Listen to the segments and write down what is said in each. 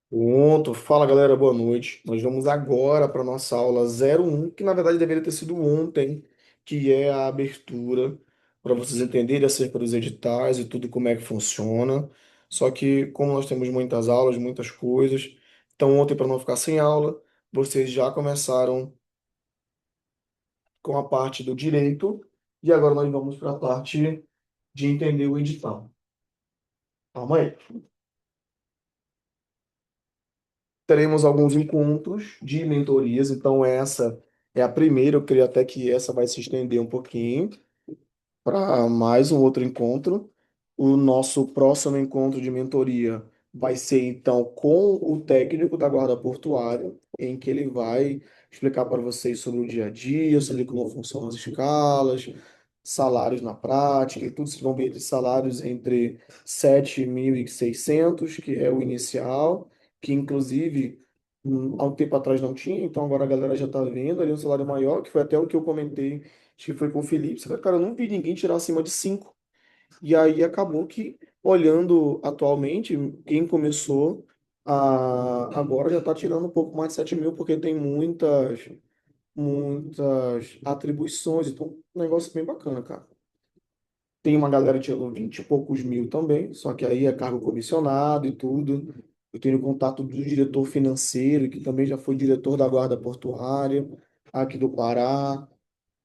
Pronto, fala galera, boa noite. Nós vamos agora para nossa aula 01, que na verdade deveria ter sido ontem, que é a abertura, para vocês entenderem acerca dos editais e tudo como é que funciona. Só que, como nós temos muitas aulas, muitas coisas, então ontem, para não ficar sem aula, vocês já começaram com a parte do direito, e agora nós vamos para a parte de entender o edital. Calma aí. Teremos alguns encontros de mentorias, então essa é a primeira, eu creio até que essa vai se estender um pouquinho para mais um outro encontro. O nosso próximo encontro de mentoria vai ser então com o técnico da Guarda Portuária, em que ele vai explicar para vocês sobre o dia a dia, sobre como funcionam as escalas, salários na prática e tudo. Vocês vão ver de salários entre 7.600, que é o inicial, que inclusive há um tempo atrás não tinha, então agora a galera já está vendo ali um salário maior, que foi até o que eu comentei, acho que foi com o Felipe. Você falou, cara, eu não vi ninguém tirar acima de 5. E aí acabou que, olhando atualmente, quem começou agora já está tirando um pouco mais de 7.000, porque tem muitas atribuições. Então, um negócio bem bacana, cara. Tem uma galera tirando 20 e poucos mil também, só que aí é cargo comissionado e tudo. Eu tenho contato do diretor financeiro, que também já foi diretor da Guarda Portuária aqui do Pará,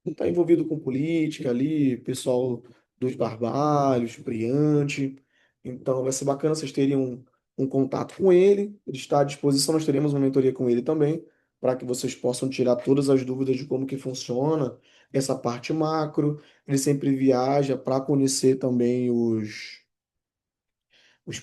está envolvido com política ali, pessoal dos Barbalhos, Priante. Então vai ser bacana vocês terem um contato com ele. Ele está à disposição, nós teremos uma mentoria com ele também, para que vocês possam tirar todas as dúvidas de como que funciona essa parte macro. Ele sempre viaja para conhecer também os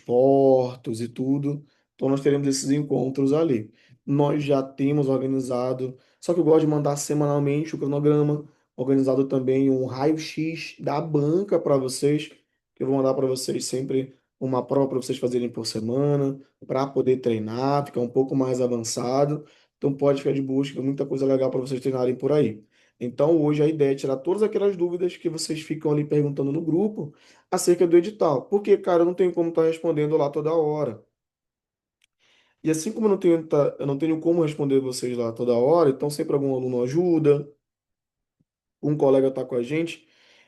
portos e tudo. Então nós teremos esses encontros ali. Nós já temos organizado, só que eu gosto de mandar semanalmente o cronograma, organizado também um raio-x da banca para vocês, que eu vou mandar para vocês sempre uma prova para vocês fazerem por semana, para poder treinar, ficar um pouco mais avançado. Então pode ficar de busca, muita coisa legal para vocês treinarem por aí. Então hoje a ideia é tirar todas aquelas dúvidas que vocês ficam ali perguntando no grupo acerca do edital. Porque, cara, eu não tenho como estar respondendo lá toda hora. E assim como eu não tenho como responder vocês lá toda hora, então sempre algum aluno ajuda, um colega está com a gente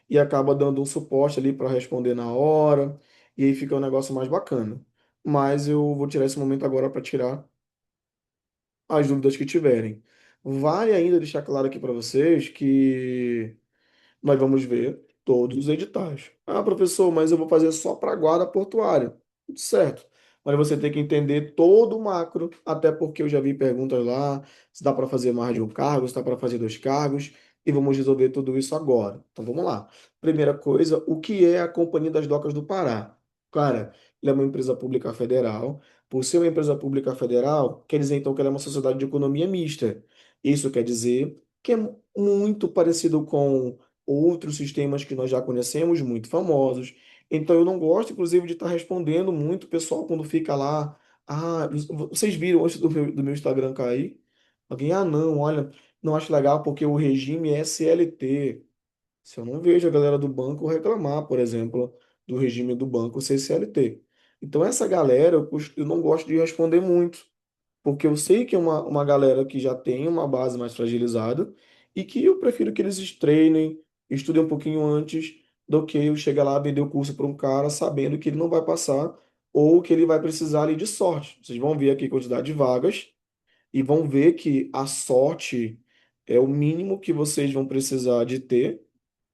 e acaba dando um suporte ali para responder na hora, e aí fica um negócio mais bacana. Mas eu vou tirar esse momento agora para tirar as dúvidas que tiverem. Vale ainda deixar claro aqui para vocês que nós vamos ver todos os editais. Ah, professor, mas eu vou fazer só para a guarda portuária. Tudo certo. Mas você tem que entender todo o macro, até porque eu já vi perguntas lá, se dá para fazer mais de um cargo, se dá para fazer dois cargos, e vamos resolver tudo isso agora. Então vamos lá. Primeira coisa, o que é a Companhia das Docas do Pará? Cara, ela é uma empresa pública federal. Por ser uma empresa pública federal, quer dizer então que ela é uma sociedade de economia mista. Isso quer dizer que é muito parecido com outros sistemas que nós já conhecemos, muito famosos. Então eu não gosto, inclusive, de estar respondendo muito o pessoal quando fica lá. Ah, vocês viram antes do meu Instagram cair? Alguém, não, olha, não acho legal porque o regime é CLT. Se eu não vejo a galera do banco reclamar, por exemplo, do regime do banco ser CLT. Então essa galera eu não gosto de responder muito porque eu sei que é uma galera que já tem uma base mais fragilizada e que eu prefiro que eles treinem, estudem um pouquinho antes do que eu chegar lá vender o curso para um cara sabendo que ele não vai passar ou que ele vai precisar ali de sorte. Vocês vão ver aqui a quantidade de vagas e vão ver que a sorte é o mínimo que vocês vão precisar de ter.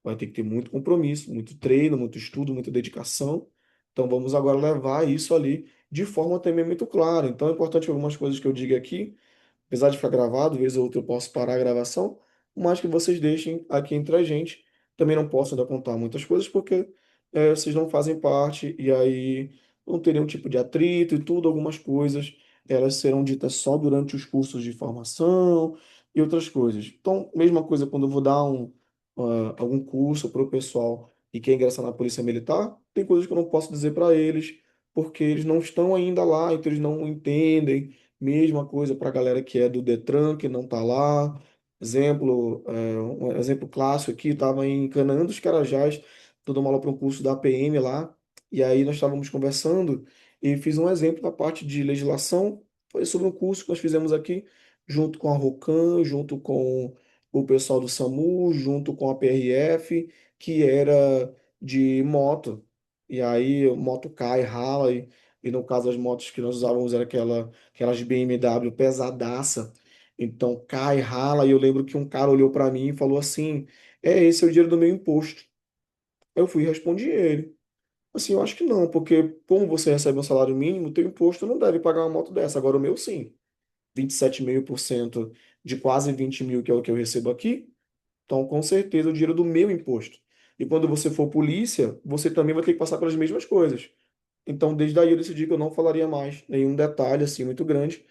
Vai ter que ter muito compromisso, muito treino, muito estudo, muita dedicação. Então vamos agora levar isso ali de forma também muito clara. Então é importante algumas coisas que eu diga aqui, apesar de ficar gravado, vez ou outra eu posso parar a gravação, mas que vocês deixem aqui entre a gente. Também não posso ainda contar muitas coisas porque vocês não fazem parte e aí não teria um tipo de atrito e tudo, algumas coisas elas serão ditas só durante os cursos de formação e outras coisas. Então, mesma coisa quando eu vou dar algum curso para o pessoal e quer ingressar na Polícia Militar, tem coisas que eu não posso dizer para eles porque eles não estão ainda lá, então eles não entendem. Mesma coisa para a galera que é do Detran, que não está lá. Um exemplo clássico aqui, estava em Canaã dos Carajás, dando uma aula para um curso da PM lá, e aí nós estávamos conversando e fiz um exemplo da parte de legislação, Foi sobre um curso que nós fizemos aqui, junto com a Rocan, junto com o pessoal do SAMU, junto com a PRF, que era de moto. E aí, moto cai, rala, e no caso, as motos que nós usávamos eram aquelas BMW pesadaça. Então, cai, rala, e eu lembro que um cara olhou para mim e falou assim: esse é o dinheiro do meu imposto. Eu fui e respondi ele. Assim, eu acho que não, porque como você recebe um salário mínimo, teu imposto não deve pagar uma moto dessa. Agora o meu sim. 27,5% de quase 20 mil, que é o que eu recebo aqui. Então, com certeza, o dinheiro do meu imposto. E quando você for polícia, você também vai ter que passar pelas mesmas coisas. Então, desde aí eu decidi que eu não falaria mais nenhum detalhe assim muito grande,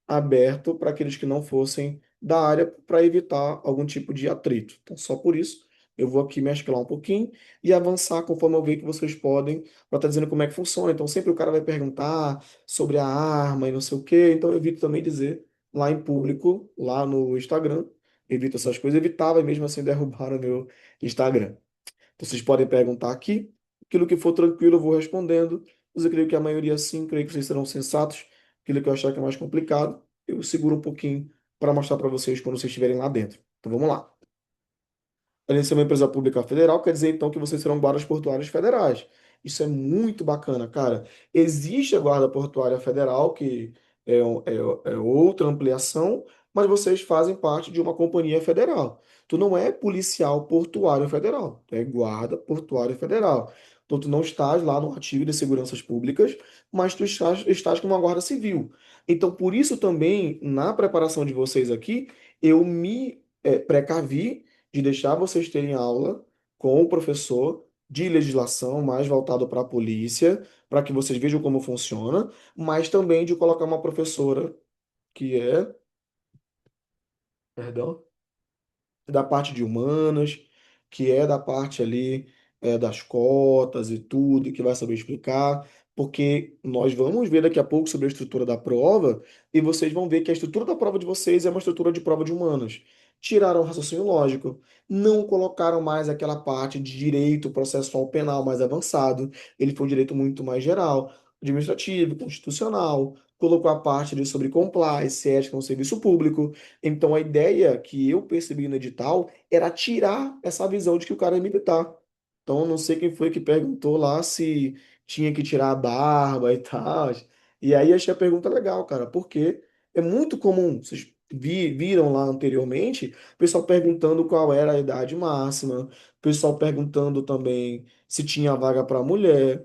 aberto para aqueles que não fossem da área, para evitar algum tipo de atrito. Então, só por isso, eu vou aqui mesclar um pouquinho e avançar conforme eu ver que vocês podem, para estar dizendo como é que funciona. Então, sempre o cara vai perguntar sobre a arma e não sei o quê. Então, eu evito também dizer lá em público, lá no Instagram. Evito essas coisas. Evitava e mesmo assim derrubaram o meu Instagram. Vocês podem perguntar aqui. Aquilo que for tranquilo, eu vou respondendo. Mas eu creio que a maioria sim, creio que vocês serão sensatos. Aquilo que eu achar que é mais complicado, eu seguro um pouquinho para mostrar para vocês quando vocês estiverem lá dentro. Então vamos lá. Além de ser uma empresa pública federal, quer dizer então que vocês serão guardas portuários federais. Isso é muito bacana, cara. Existe a Guarda Portuária Federal, que é outra ampliação, mas vocês fazem parte de uma companhia federal. Tu não é policial portuário federal, tu é guarda portuário federal. Então, tu não estás lá no artigo de seguranças públicas, mas tu estás com uma guarda civil. Então, por isso também, na preparação de vocês aqui, eu me precavi de deixar vocês terem aula com o professor de legislação mais voltado para a polícia, para que vocês vejam como funciona, mas também de colocar uma professora que é, perdão, da parte de humanas, que é da parte ali das cotas e tudo, e que vai saber explicar, porque nós vamos ver daqui a pouco sobre a estrutura da prova, e vocês vão ver que a estrutura da prova de vocês é uma estrutura de prova de humanas. Tiraram o raciocínio lógico, não colocaram mais aquela parte de direito processual penal mais avançado, ele foi um direito muito mais geral, administrativo, constitucional, colocou a parte ali sobre compliance, ética no serviço público. Então a ideia que eu percebi no edital era tirar essa visão de que o cara é militar. Então eu não sei quem foi que perguntou lá se tinha que tirar a barba e tal. E aí achei a pergunta legal, cara, porque é muito comum, vocês viram lá anteriormente, o pessoal perguntando qual era a idade máxima, o pessoal perguntando também se tinha vaga para mulher.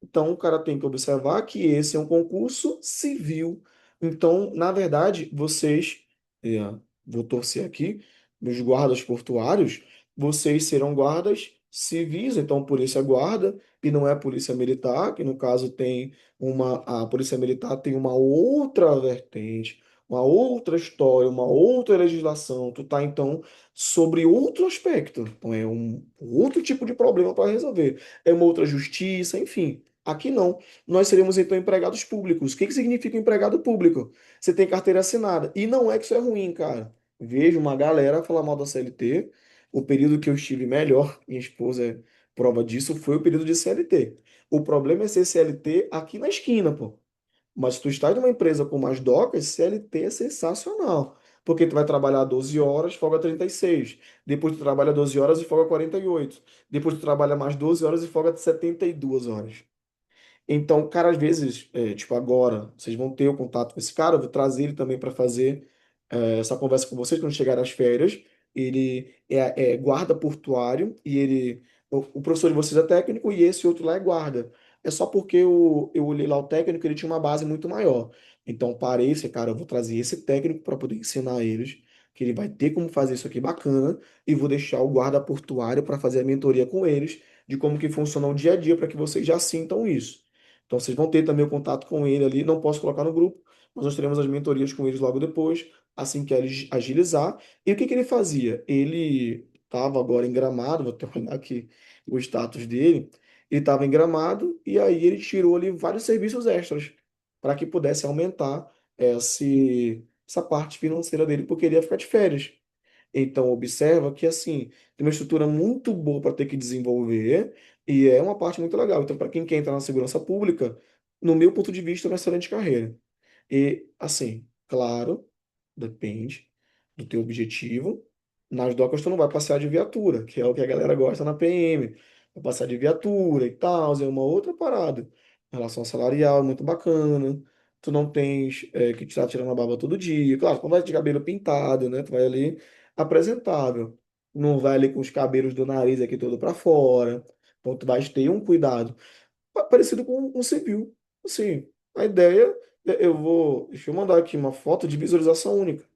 Então, o cara tem que observar que esse é um concurso civil. Então, na verdade, vocês, é, vou torcer aqui, nos guardas portuários, vocês serão guardas civis, então polícia guarda, e não é polícia militar, que no caso tem a polícia militar tem uma outra vertente, uma outra história, uma outra legislação. Tu tá, então, sobre outro aspecto. Então, é um outro tipo de problema para resolver. É uma outra justiça, enfim. Aqui não. Nós seremos então empregados públicos. O que que significa empregado público? Você tem carteira assinada. E não é que isso é ruim, cara. Vejo uma galera falar mal da CLT. O período que eu estive melhor, minha esposa é prova disso, foi o período de CLT. O problema é ser CLT aqui na esquina, pô. Mas se tu estás numa empresa com mais docas, CLT é sensacional. Porque tu vai trabalhar 12 horas, folga 36. Depois tu trabalha 12 horas e folga 48. Depois tu trabalha mais 12 horas e folga 72 horas. Então, cara, às vezes, tipo, agora, vocês vão ter o contato com esse cara, eu vou trazer ele também para fazer essa conversa com vocês quando chegar as férias. Ele é guarda portuário e o professor de vocês é técnico e esse outro lá é guarda. É só porque eu olhei lá o técnico, ele tinha uma base muito maior. Então, parei, esse cara, eu vou trazer esse técnico para poder ensinar eles, que ele vai ter como fazer isso aqui bacana, e vou deixar o guarda portuário para fazer a mentoria com eles, de como que funciona o dia a dia, para que vocês já sintam isso. Então, vocês vão ter também o contato com ele ali. Não posso colocar no grupo, mas nós teremos as mentorias com eles logo depois, assim que ele agilizar. E o que que ele fazia? Ele estava agora em Gramado, vou até olhar aqui o status dele. Ele estava em Gramado e aí ele tirou ali vários serviços extras para que pudesse aumentar essa parte financeira dele, porque ele ia ficar de férias. Então, observa que, assim, tem uma estrutura muito boa para ter que desenvolver e é uma parte muito legal. Então, para quem quer entrar na segurança pública, no meu ponto de vista, é uma excelente carreira. E, assim, claro, depende do teu objetivo. Nas docas tu não vai passear de viatura, que é o que a galera gosta na PM. Vai passear de viatura e tal, é uma outra parada. Relação salarial é muito bacana. Tu não tens que estar tirando a barba todo dia. Claro, tu não vai de cabelo pintado, né? Tu vai ali apresentável. Não vai ali com os cabelos do nariz aqui todo para fora. Então tu vais ter um cuidado parecido com um civil. Assim, a ideia, eu vou, deixa eu mandar aqui uma foto de visualização única.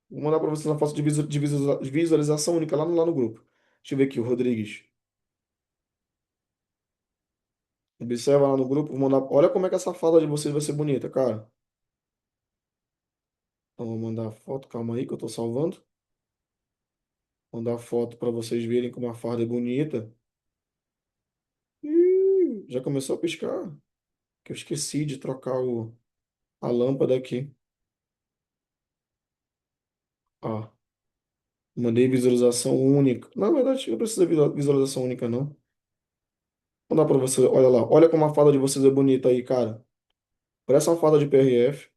Vou mandar para vocês uma foto de visualização única lá no grupo. Deixa eu ver aqui, o Rodrigues. Observa lá no grupo, vou mandar. Olha como é que essa fala de vocês vai ser bonita, cara. Então, vou mandar a foto, calma aí que eu tô salvando. Mandar a foto para vocês verem como a farda é bonita. Já começou a piscar. Que eu esqueci de trocar a lâmpada aqui. Ó, mandei visualização única. Na verdade, não precisa visualização única, não. Vou dar para você, olha lá. Olha como a farda de vocês é bonita aí, cara. Parece uma farda de PRF.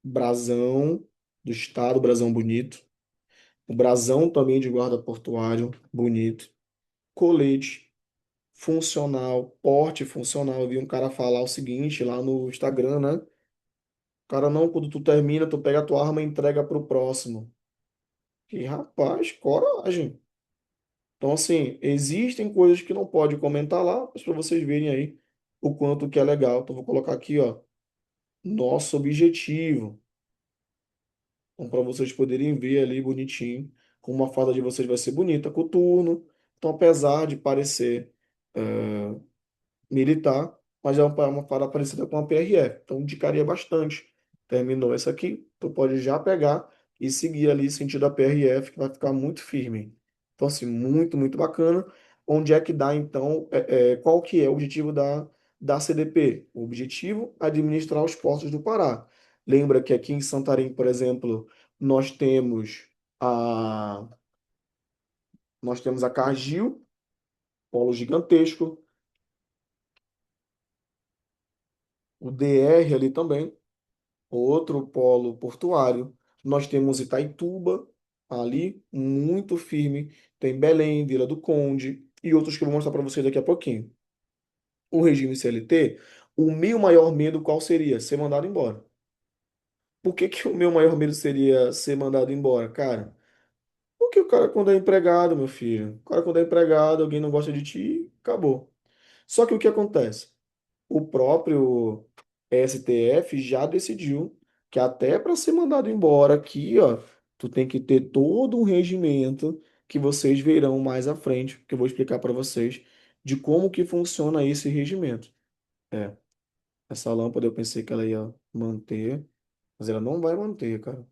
Brasão do estado, brasão bonito. O brasão também de guarda portuário, bonito. Colete funcional, porte funcional. Eu vi um cara falar o seguinte lá no Instagram, né? O cara não, quando tu termina, tu pega a tua arma e entrega pro próximo. E rapaz, coragem. Então, assim, existem coisas que não pode comentar lá, mas para vocês verem aí o quanto que é legal. Então, vou colocar aqui, ó, nosso objetivo. Então, para vocês poderem ver ali bonitinho, como a farda de vocês vai ser bonita, coturno. Então, apesar de parecer militar, mas é uma parada parecida com a PRF. Então, indicaria bastante. Terminou essa aqui, tu pode já pegar e seguir ali sentido a PRF, que vai ficar muito firme. Então, assim, muito, muito bacana. Onde é que dá, então, qual que é o objetivo da CDP? O objetivo é administrar os portos do Pará. Lembra que aqui em Santarém, por exemplo, nós temos a, nós temos a Cargill, polo gigantesco, o DR ali também, outro polo portuário. Nós temos Itaituba, ali, muito firme. Tem Belém, Vila do Conde e outros que eu vou mostrar para vocês daqui a pouquinho. O regime CLT, o meu maior medo qual seria? Ser mandado embora. Por que que o meu maior medo seria ser mandado embora, cara? Porque o cara, quando é empregado, meu filho, o cara, quando é empregado, alguém não gosta de ti, acabou. Só que o que acontece? O próprio STF já decidiu que até para ser mandado embora aqui, ó, tu tem que ter todo um regimento que vocês verão mais à frente, que eu vou explicar para vocês de como que funciona esse regimento. É, essa lâmpada eu pensei que ela ia manter, mas ela não vai manter, cara.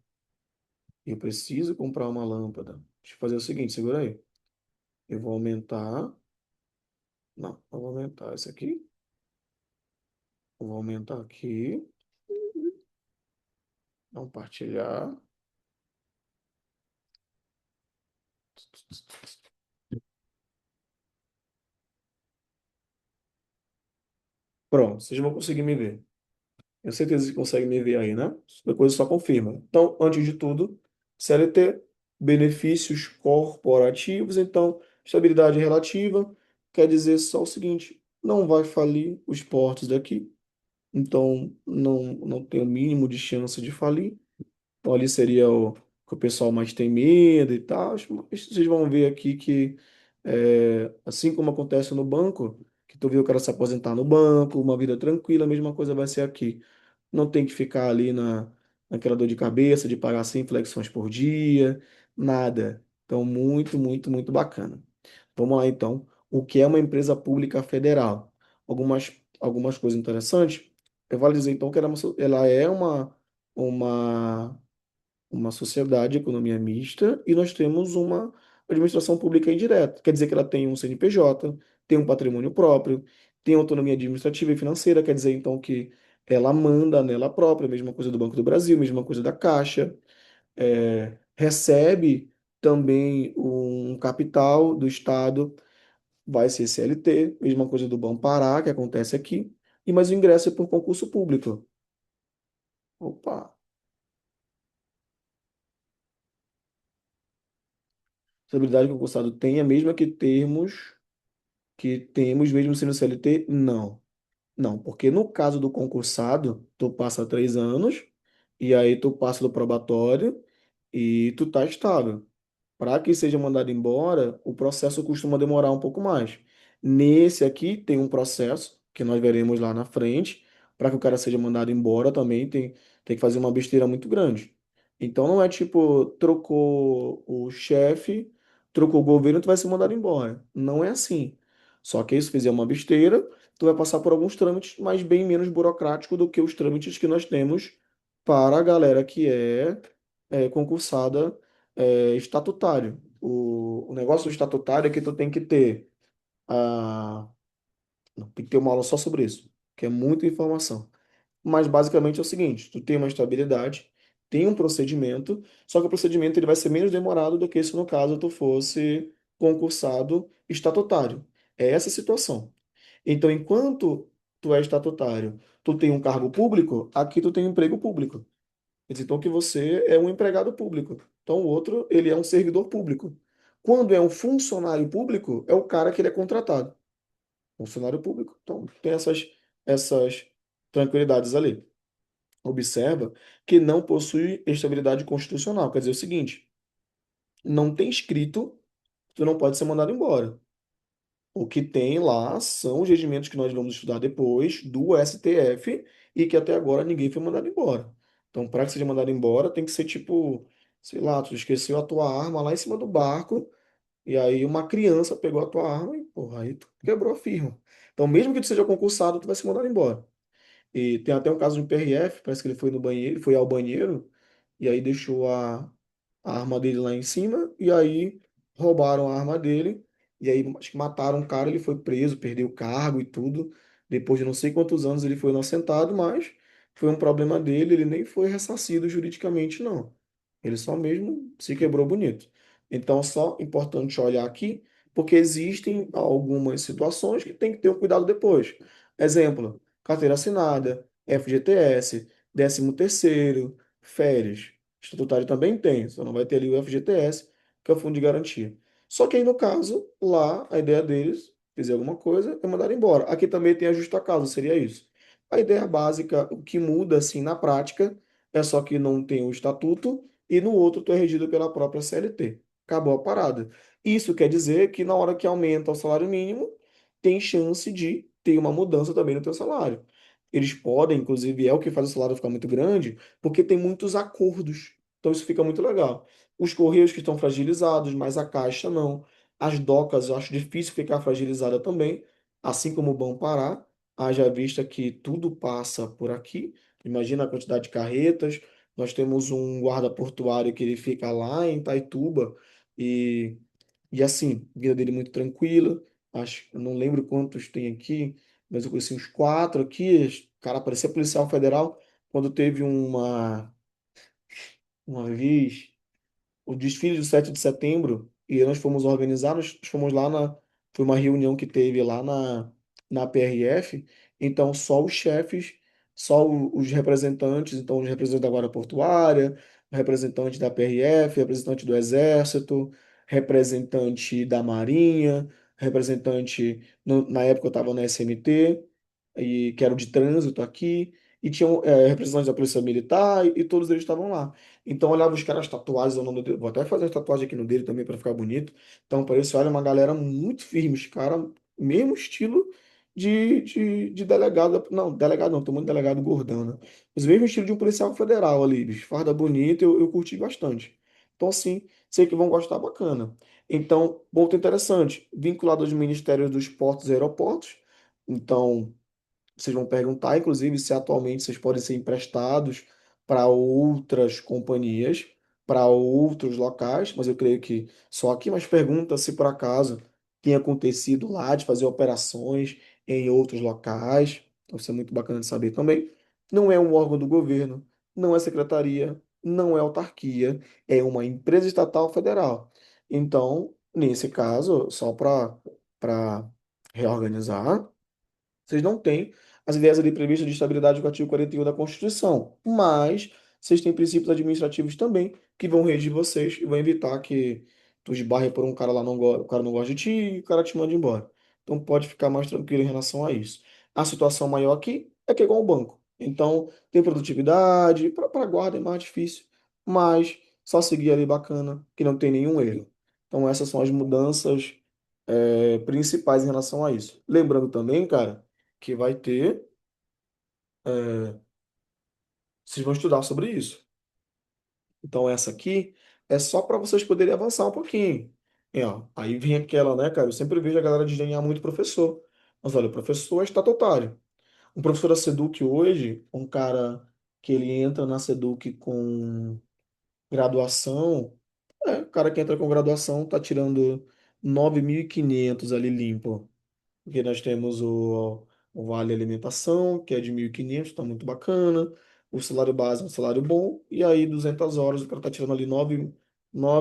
Eu preciso comprar uma lâmpada. Deixa eu fazer o seguinte, segura aí. Eu vou aumentar, não, eu vou aumentar esse aqui. Eu vou aumentar aqui, compartilhar. Pronto, vocês vão conseguir me ver. Tenho certeza que conseguem me ver aí, né? Depois só confirma. Então, antes de tudo, CLT, benefícios corporativos. Então, estabilidade relativa quer dizer só o seguinte: não vai falir os portos daqui. Então, não tem o mínimo de chance de falir. Então, ali seria o que o pessoal mais tem medo e tal. Mas vocês vão ver aqui que, assim como acontece no banco, que tu viu o cara se aposentar no banco, uma vida tranquila, a mesma coisa vai ser aqui. Não tem que ficar ali naquela dor de cabeça de pagar 100 flexões por dia, nada. Então, muito, muito, muito bacana. Vamos lá, então. O que é uma empresa pública federal? Algumas coisas interessantes. Eu vale dizer, então, que ela é uma uma sociedade de economia mista e nós temos uma administração pública indireta. Quer dizer que ela tem um CNPJ, tem um patrimônio próprio, tem autonomia administrativa e financeira, quer dizer então que ela manda nela própria, mesma coisa do Banco do Brasil, mesma coisa da Caixa, recebe também um capital do Estado, vai ser CLT, mesma coisa do Bampará, que acontece aqui, e mas o ingresso é por concurso público. Opa, a habilidade que o concursado tem é a mesma que temos mesmo sendo CLT? Não. Não, porque no caso do concursado, tu passa 3 anos, e aí tu passa do probatório e tu tá estável. Para que seja mandado embora, o processo costuma demorar um pouco mais. Nesse aqui tem um processo que nós veremos lá na frente. Para que o cara seja mandado embora também tem que fazer uma besteira muito grande. Então não é tipo, trocou o chefe, trocou o governo, tu vai ser mandado embora. Não é assim. Só que se fizer uma besteira, tu vai passar por alguns trâmites, mas bem menos burocrático do que os trâmites que nós temos para a galera que é concursada estatutário. O negócio do estatutário é que tu a, tem que ter uma aula só sobre isso, que é muita informação. Mas basicamente é o seguinte, tu tem uma estabilidade, tem um procedimento, só que o procedimento ele vai ser menos demorado do que se no caso tu fosse concursado estatutário. É essa a situação. Então, enquanto tu é estatutário, tu tem um cargo público, aqui tu tem um emprego público. Então que você é um empregado público. Então o outro, ele é um servidor público. Quando é um funcionário público, é o cara que ele é contratado. Funcionário público. Então tem essas tranquilidades ali. Observa que não possui estabilidade constitucional. Quer dizer o seguinte, não tem escrito, tu não pode ser mandado embora. O que tem lá são os regimentos que nós vamos estudar depois do STF e que até agora ninguém foi mandado embora. Então, para que seja mandado embora, tem que ser tipo, sei lá, tu esqueceu a tua arma lá em cima do barco e aí uma criança pegou a tua arma e, porra, aí tu quebrou a firma. Então, mesmo que tu seja concursado, tu vai ser mandado embora. E tem até um caso de PRF, parece que ele foi no banheiro, foi ao banheiro e aí deixou a arma dele lá em cima e aí roubaram a arma dele e aí acho que mataram o cara, ele foi preso, perdeu o cargo e tudo. Depois de não sei quantos anos ele foi inocentado, mas foi um problema dele, ele nem foi ressarcido juridicamente, não. Ele só mesmo se quebrou bonito. Então, só importante olhar aqui, porque existem algumas situações que tem que ter um cuidado depois. Exemplo, carteira assinada, FGTS, 13º, férias. Estatutário também tem, só não vai ter ali o FGTS, que é o Fundo de Garantia. Só que aí, no caso, lá, a ideia deles, fizer alguma coisa, é mandar embora. Aqui também tem a justa causa, seria isso. A ideia básica, o que muda, assim, na prática, é só que não tem o estatuto e no outro tu é regido pela própria CLT. Acabou a parada. Isso quer dizer que na hora que aumenta o salário mínimo, tem chance de ter uma mudança também no teu salário. Eles podem, inclusive, é o que faz o salário ficar muito grande, porque tem muitos acordos. Então isso fica muito legal. Os Correios que estão fragilizados, mas a Caixa não. As docas eu acho difícil ficar fragilizada também, assim como o Bom Pará. Haja vista que tudo passa por aqui. Imagina a quantidade de carretas. Nós temos um guarda portuário que ele fica lá em Itaituba e, e assim, a vida dele é muito tranquila. Acho, eu não lembro quantos tem aqui, mas eu conheci uns quatro aqui. O cara parecia policial federal quando teve uma vez o desfile do 7 de setembro e nós fomos organizar, nós fomos lá foi uma reunião que teve lá na PRF, então só os chefes, só os representantes, então os representantes da Guarda Portuária, representante da PRF, representante do Exército, representante da Marinha, representante, na época eu estava na SMT, e, que era o de trânsito aqui, e tinham representantes da Polícia Militar, e todos eles estavam lá. Então, eu olhava os caras tatuagens, o nome dele. Vou até fazer uma tatuagem aqui no dele também para ficar bonito. Então, para isso, olha, uma galera muito firme. Os caras, mesmo estilo de delegado. Não, delegado não, tô muito delegado gordão, né? Mas mesmo estilo de um policial federal ali, bicho. Farda bonita, eu curti bastante. Então, assim, sei que vão gostar bacana. Então, ponto interessante, vinculado aos ministérios dos portos e aeroportos. Então, vocês vão perguntar, inclusive, se atualmente vocês podem ser emprestados para outras companhias, para outros locais, mas eu creio que só aqui, mas pergunta se por acaso tem acontecido lá de fazer operações em outros locais. Então, isso é muito bacana de saber também. Não é um órgão do governo, não é secretaria, não é autarquia, é uma empresa estatal federal. Então, nesse caso, só para para reorganizar. Vocês não têm as ideias ali previstas de estabilidade do artigo 41 da Constituição, mas vocês têm princípios administrativos também que vão reger vocês e vão evitar que tu esbarre por um cara lá, o cara não gosta de ti e o cara te manda embora. Então pode ficar mais tranquilo em relação a isso. A situação maior aqui é que é igual ao banco. Então tem produtividade, para guarda é mais difícil, mas só seguir ali bacana, que não tem nenhum erro. Então essas são as mudanças principais em relação a isso. Lembrando também, cara, que vai ter, vocês vão estudar sobre isso. Então, essa aqui é só para vocês poderem avançar um pouquinho. E, ó, aí vem aquela, né, cara? Eu sempre vejo a galera desdenhar muito o professor. Mas olha, o professor é estatutário. Um professor da Seduc hoje, um cara que ele entra na Seduc com graduação, o cara que entra com graduação tá tirando 9.500 ali limpo. Porque nós temos o Vale Alimentação, que é de 1.500, está muito bacana. O salário base é um salário bom. E aí, 200 horas, o cara está tirando ali 9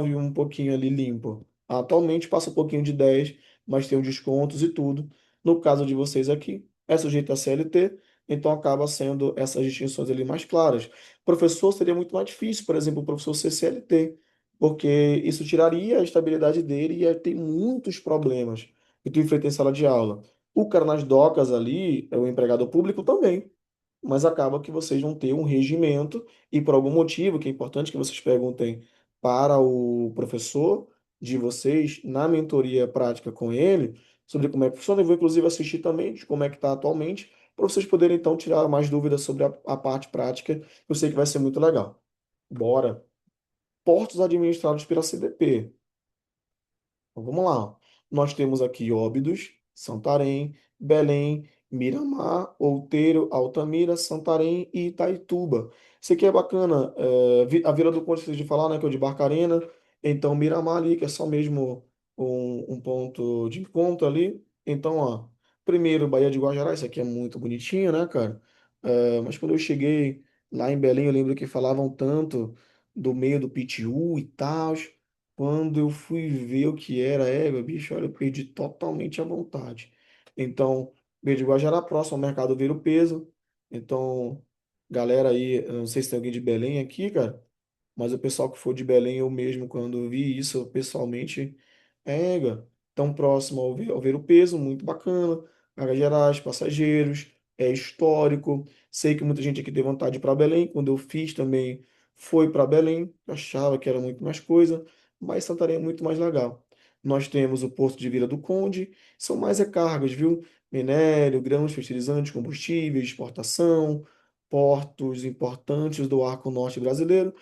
e um pouquinho ali limpo. Atualmente passa um pouquinho de 10, mas tem os descontos e tudo. No caso de vocês aqui, é sujeito a CLT, então acaba sendo essas distinções ali mais claras. Professor seria muito mais difícil, por exemplo, o professor ser CLT, porque isso tiraria a estabilidade dele e ia ter muitos problemas que tu enfrenta em sala de aula. O cara nas docas ali é o empregado público também, mas acaba que vocês vão ter um regimento e por algum motivo, que é importante que vocês perguntem para o professor de vocês na mentoria prática com ele, sobre como é que funciona. Eu vou inclusive assistir também de como é que está atualmente, para vocês poderem então tirar mais dúvidas sobre a parte prática. Eu sei que vai ser muito legal. Bora. Portos administrados pela CDP. Então, vamos lá. Nós temos aqui Óbidos, Santarém, Belém, Miramar, Outeiro, Altamira, Santarém e Itaituba. Isso aqui é bacana. A Vila do Conde, esqueci de falar, né, que é o de Barcarena. Então, Miramar ali, que é só mesmo um ponto de encontro ali. Então, ó, primeiro, Baía de Guajará. Isso aqui é muito bonitinho, né, cara? Mas quando eu cheguei lá em Belém, eu lembro que falavam tanto do meio do Pitiu e tal. Quando eu fui ver o que era égua, bicho, olha, eu perdi totalmente a vontade. Então, veio de Guajará, próximo ao mercado Ver o Peso. Então, galera aí, eu não sei se tem alguém de Belém aqui, cara, mas o pessoal que for de Belém, eu mesmo, quando vi isso pessoalmente, égua, tão próximo ao Ver o Peso, muito bacana. Minas Gerais, passageiros, é histórico. Sei que muita gente aqui tem vontade de ir para Belém. Quando eu fiz também, foi para Belém. Achava que era muito mais coisa, mas Santarém é muito mais legal. Nós temos o Porto de Vila do Conde, são mais recargas, viu? Minério, grãos, fertilizantes, combustíveis, exportação, portos importantes do arco norte brasileiro.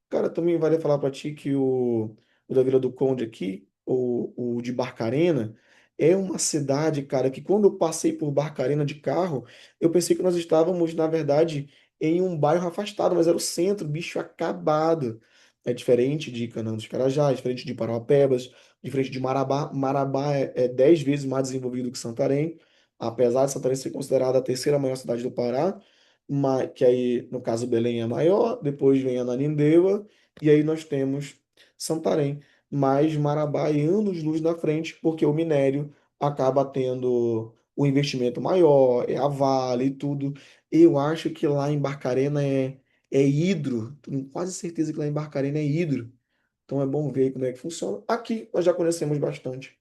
Cara, também vale falar para ti que o da Vila do Conde aqui, o de Barcarena, é uma cidade, cara, que quando eu passei por Barcarena de carro, eu pensei que nós estávamos, na verdade, em um bairro afastado, mas era o centro, bicho acabado. É diferente de Canaã dos Carajás, diferente de Parauapebas, diferente de Marabá. Marabá é 10 vezes mais desenvolvido que Santarém, apesar de Santarém ser considerada a terceira maior cidade do Pará, que aí, no caso, Belém é maior, depois vem Ananindeua, e aí nós temos Santarém, mas Marabá é anos-luz na frente, porque o minério acaba tendo o investimento maior, é a Vale e tudo. Eu acho que lá em Barcarena é hidro, tenho quase certeza que lá em Barcarena é hidro. Então é bom ver como é que funciona. Aqui nós já conhecemos bastante.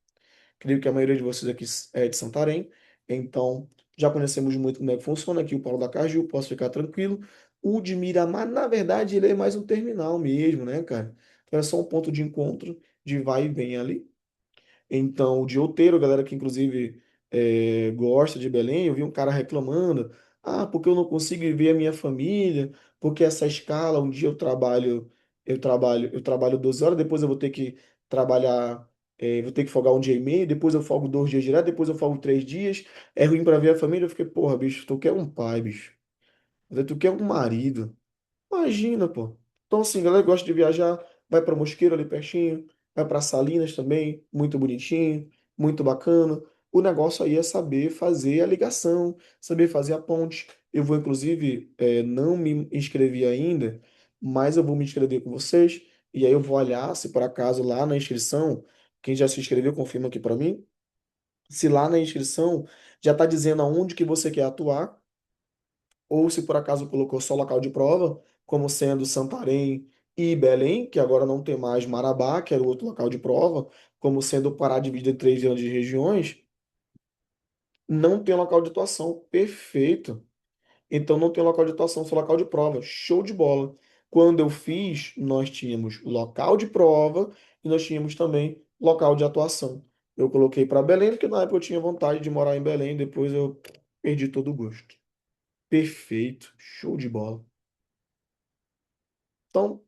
Creio que a maioria de vocês aqui é de Santarém, então já conhecemos muito como é que funciona aqui o Paulo da Caju, posso ficar tranquilo. O de Miramar, na verdade, ele é mais um terminal mesmo, né, cara? Então é só um ponto de encontro, de vai e vem ali. Então, o de Outeiro, a galera que inclusive gosta de Belém, eu vi um cara reclamando, porque eu não consigo ver a minha família, porque essa escala, um dia eu trabalho 12 horas, depois eu vou ter que trabalhar, vou ter que folgar um dia e meio, depois eu folgo 2 dias direto, depois eu folgo 3 dias, é ruim pra ver a família, eu fiquei, porra, bicho, tu quer um pai, bicho, tu quer um marido. Imagina, pô. Então, assim, galera que gosta de viajar, vai para Mosqueiro ali pertinho, vai para Salinas também, muito bonitinho, muito bacana. O negócio aí é saber fazer a ligação, saber fazer a ponte. Eu vou, inclusive, não me inscrevi ainda, mas eu vou me inscrever com vocês. E aí eu vou olhar se por acaso lá na inscrição, quem já se inscreveu, confirma aqui para mim. Se lá na inscrição já está dizendo aonde que você quer atuar, ou se por acaso colocou só local de prova, como sendo Santarém e Belém, que agora não tem mais Marabá, que era o outro local de prova, como sendo Pará dividido em três grandes regiões, não tem local de atuação. Perfeito. Então não tem local de atuação, só local de prova. Show de bola. Quando eu fiz, nós tínhamos local de prova e nós tínhamos também local de atuação. Eu coloquei para Belém, porque na época eu tinha vontade de morar em Belém, depois eu perdi todo o gosto. Perfeito, show de bola. Então,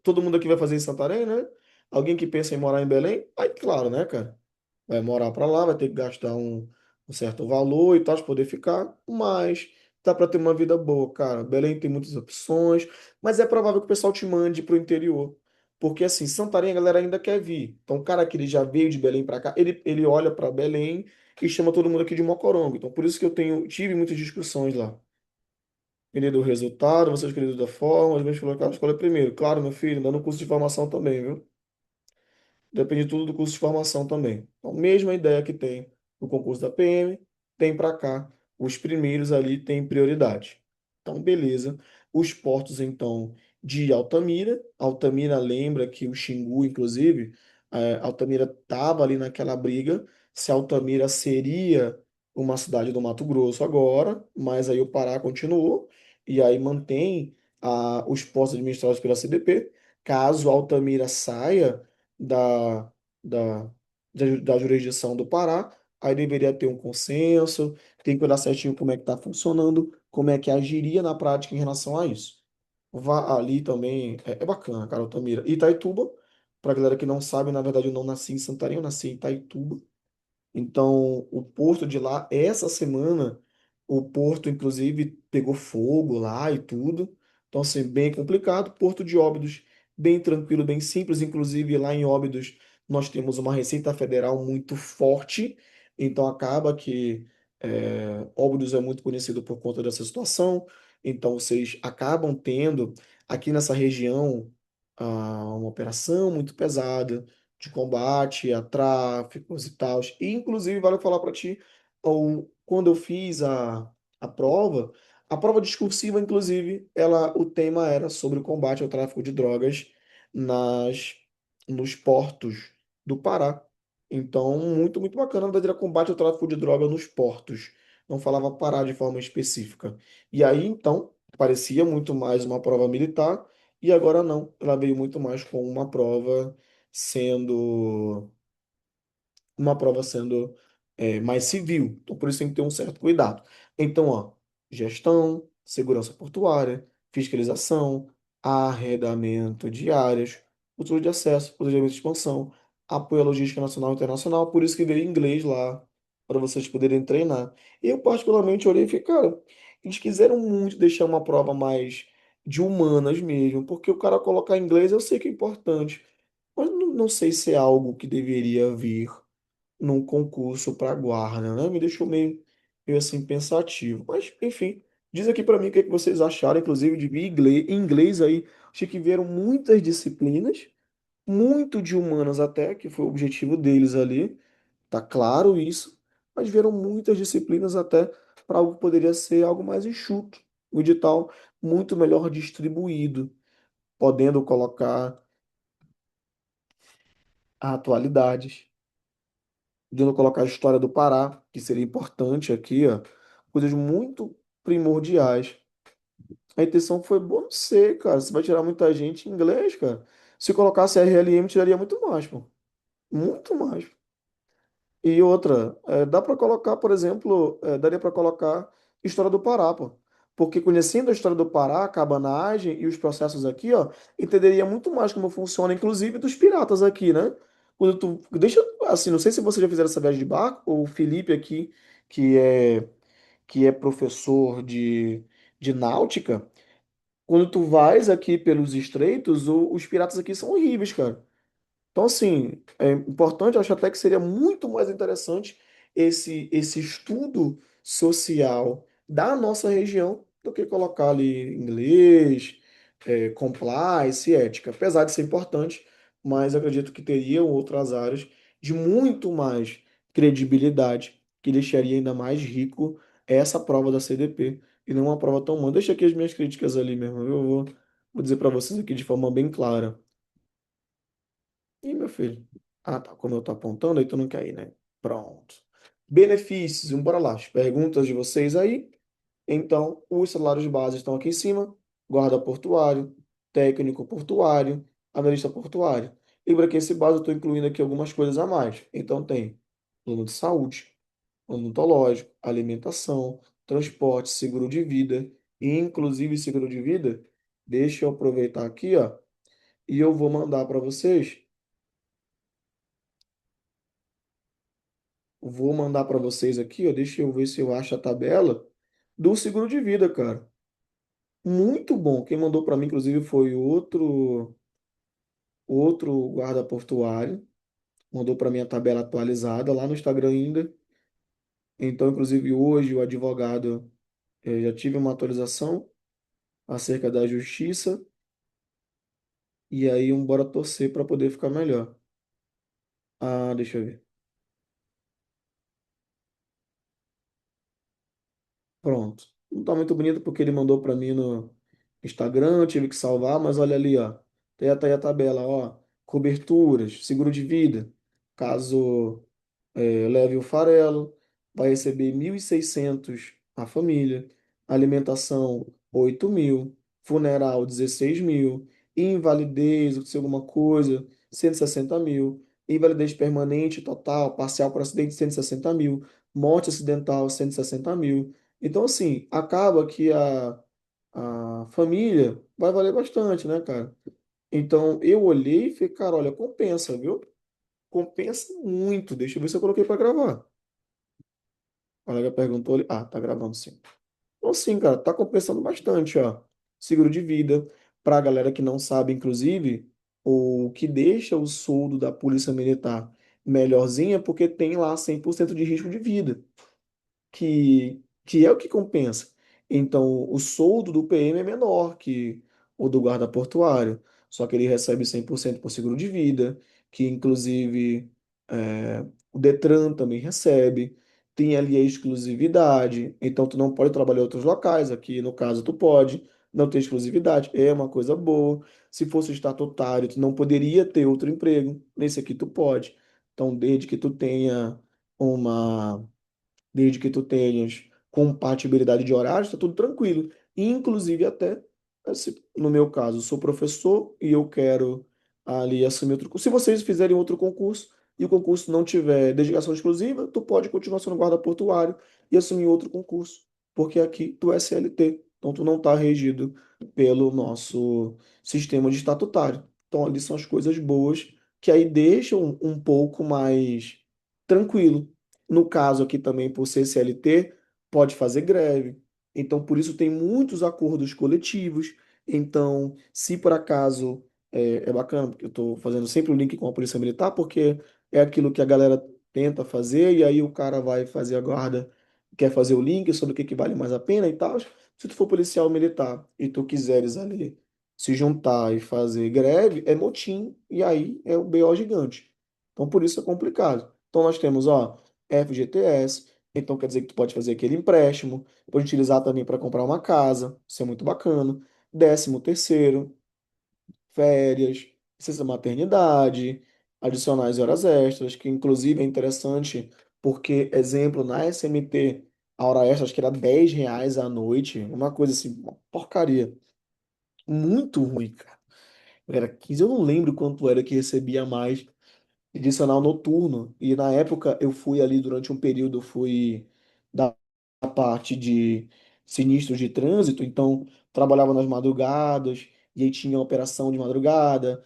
todo mundo aqui vai fazer em Santarém, né? Alguém que pensa em morar em Belém? Aí, claro, né, cara? Vai morar para lá, vai ter que gastar um certo valor e tal, para poder ficar, mas dá para ter uma vida boa, cara. Belém tem muitas opções, mas é provável que o pessoal te mande pro interior. Porque assim, Santarém a galera ainda quer vir. Então, o cara que ele já veio de Belém para cá, ele olha para Belém e chama todo mundo aqui de Mocorongo. Então, por isso que tive muitas discussões lá. Dependendo do resultado, você escolheu da forma, às vezes colocar a escolha primeiro. Claro, meu filho, dando curso de formação também, viu? Depende tudo do curso de formação também. Então, mesma ideia que tem no concurso da PM, tem para cá. Os primeiros ali têm prioridade. Então, beleza. Os portos, então, de Altamira. Altamira lembra que o Xingu, inclusive, Altamira estava ali naquela briga se Altamira seria uma cidade do Mato Grosso agora, mas aí o Pará continuou e aí mantém os postos administrados pela CBP. Caso Altamira saia da, da, da jurisdição do Pará, aí deveria ter um consenso, tem que olhar certinho como é que está funcionando, como é que agiria na prática em relação a isso. Vá ali também, é bacana, cara, Altamira. Itaituba, pra galera que não sabe, na verdade eu não nasci em Santarém, eu nasci em Itaituba. Então, o porto de lá, essa semana, o porto, inclusive, pegou fogo lá e tudo. Então, assim, bem complicado. Porto de Óbidos, bem tranquilo, bem simples. Inclusive, lá em Óbidos, nós temos uma Receita Federal muito forte. Então, acaba que Óbidos é muito conhecido por conta dessa situação. Então, vocês acabam tendo, aqui nessa região, uma operação muito pesada de combate a tráficos e tal. E, inclusive, vale falar para ti, quando eu fiz a prova discursiva, inclusive, o tema era sobre o combate ao tráfico de drogas nas, nos portos do Pará. Então, muito, muito bacana, na verdade, era combate ao tráfico de drogas nos portos. Não falava Pará de forma específica. E aí, então, parecia muito mais uma prova militar, e agora não. Ela veio muito mais com sendo sendo mais civil. Então, por isso tem que ter um certo cuidado. Então, ó, gestão, segurança portuária, fiscalização, arrendamento de áreas, controle de acesso, planejamento de expansão, apoio à logística nacional e internacional. Por isso que veio em inglês lá, para vocês poderem treinar. Eu, particularmente, olhei e falei, cara, eles quiseram muito deixar uma prova mais de humanas mesmo, porque o cara colocar inglês eu sei que é importante, mas não sei se é algo que deveria vir num concurso para guarda, né? Me deixou meio assim pensativo. Mas, enfim, diz aqui para mim o que é que vocês acharam, inclusive, de vir inglês aí. Achei que vieram muitas disciplinas, muito de humanas até, que foi o objetivo deles ali, tá claro isso, mas vieram muitas disciplinas até para algo que poderia ser algo mais enxuto, o edital muito melhor distribuído, podendo colocar atualidades podendo colocar a história do Pará, que seria importante aqui, ó, coisas muito primordiais. A intenção foi, bom, não sei, cara, você vai tirar muita gente em inglês, cara. Se colocasse RLM, tiraria muito mais, pô. Muito mais. E outra, dá para colocar, por exemplo, daria para colocar história do Pará, pô. Porque conhecendo a história do Pará, a cabanagem e os processos aqui, ó, entenderia muito mais como funciona, inclusive dos piratas aqui, né? Quando deixa, assim, não sei se você já fizeram essa viagem de barco, ou o Felipe aqui, que é, que é professor de náutica, quando tu vais aqui pelos estreitos, os piratas aqui são horríveis, cara. Então, assim, é importante, eu acho até que seria muito mais interessante esse estudo social da nossa região do que colocar ali inglês, compliance, ética. Apesar de ser importante, mas acredito que teriam outras áreas de muito mais credibilidade, que deixaria ainda mais rico essa prova da CDP e não uma prova tão humana. Deixa aqui as minhas críticas ali mesmo, vou dizer para vocês aqui de forma bem clara. Ih, meu filho. Ah, tá. Como eu tô apontando, aí tu não quer ir, né? Pronto. Benefícios, bora lá. As perguntas de vocês aí. Então, os salários básicos estão aqui em cima: guarda portuário, técnico portuário, analista portuário. Lembra que esse básico eu estou incluindo aqui algumas coisas a mais. Então, tem plano de saúde, odontológico, alimentação, transporte, seguro de vida, e inclusive seguro de vida. Deixa eu aproveitar aqui, ó, e eu vou mandar para vocês. Vou mandar para vocês aqui, ó, deixa eu ver se eu acho a tabela do seguro de vida, cara. Muito bom. Quem mandou para mim, inclusive, foi outro guarda portuário. Mandou para mim a tabela atualizada lá no Instagram ainda. Então, inclusive, hoje o advogado já tive uma atualização acerca da justiça. E aí, bora torcer para poder ficar melhor. Ah, deixa eu ver. Pronto. Não tá muito bonito porque ele mandou para mim no Instagram, eu tive que salvar, mas olha ali, ó. Tem a tabela, ó. Coberturas, seguro de vida. Caso leve o farelo, vai receber 1.600 a família. Alimentação, 8.000. Funeral, 16.000. Invalidez, se alguma coisa, 160.000. Invalidez permanente, total, parcial por acidente, 160.000. Morte acidental, 160.000. Então, assim, acaba que a família vai valer bastante, né, cara? Então, eu olhei e falei, cara, olha, compensa, viu? Compensa muito. Deixa eu ver se eu coloquei para gravar. O colega perguntou ali. Ah, tá gravando sim. Então, sim, cara, tá compensando bastante, ó. Seguro de vida. Pra galera que não sabe, inclusive, o que deixa o soldo da Polícia Militar melhorzinho é porque tem lá 100% de risco de vida. Que é o que compensa. Então, o soldo do PM é menor que o do guarda portuário, só que ele recebe 100% por seguro de vida, que inclusive o Detran também recebe, tem ali a exclusividade, então tu não pode trabalhar em outros locais, aqui no caso tu pode, não tem exclusividade, é uma coisa boa. Se fosse estatutário, tu não poderia ter outro emprego, nesse aqui tu pode. Então, desde que tu tenha uma desde que tu tenhas compatibilidade de horários, tá tudo tranquilo. Inclusive até, no meu caso, sou professor e eu quero ali assumir outro curso. Se vocês fizerem outro concurso e o concurso não tiver dedicação exclusiva, tu pode continuar sendo guarda portuário e assumir outro concurso, porque aqui tu é CLT, então tu não está regido pelo nosso sistema de estatutário. Então ali são as coisas boas que aí deixam um pouco mais tranquilo. No caso aqui também, por ser CLT, pode fazer greve. Então, por isso tem muitos acordos coletivos. Então, se por acaso é bacana, porque eu estou fazendo sempre o link com a Polícia Militar, porque é aquilo que a galera tenta fazer, e aí o cara vai fazer a guarda, quer fazer o link sobre o que vale mais a pena e tal. Se tu for policial militar e tu quiseres ali se juntar e fazer greve, é motim, e aí é o BO gigante. Então, por isso é complicado. Então, nós temos, ó. FGTS, então quer dizer que tu pode fazer aquele empréstimo, pode utilizar também para comprar uma casa, isso é muito bacana. 13º, férias, licença maternidade, adicionais e horas extras, que inclusive é interessante porque, exemplo, na SMT, a hora extra acho que era R$ 10 à noite, uma coisa assim, uma porcaria, muito ruim, cara. Era 15, eu não lembro quanto era que recebia a mais adicional noturno. E na época eu fui ali durante um período, eu fui da parte de sinistros de trânsito, então trabalhava nas madrugadas, e aí tinha operação de madrugada.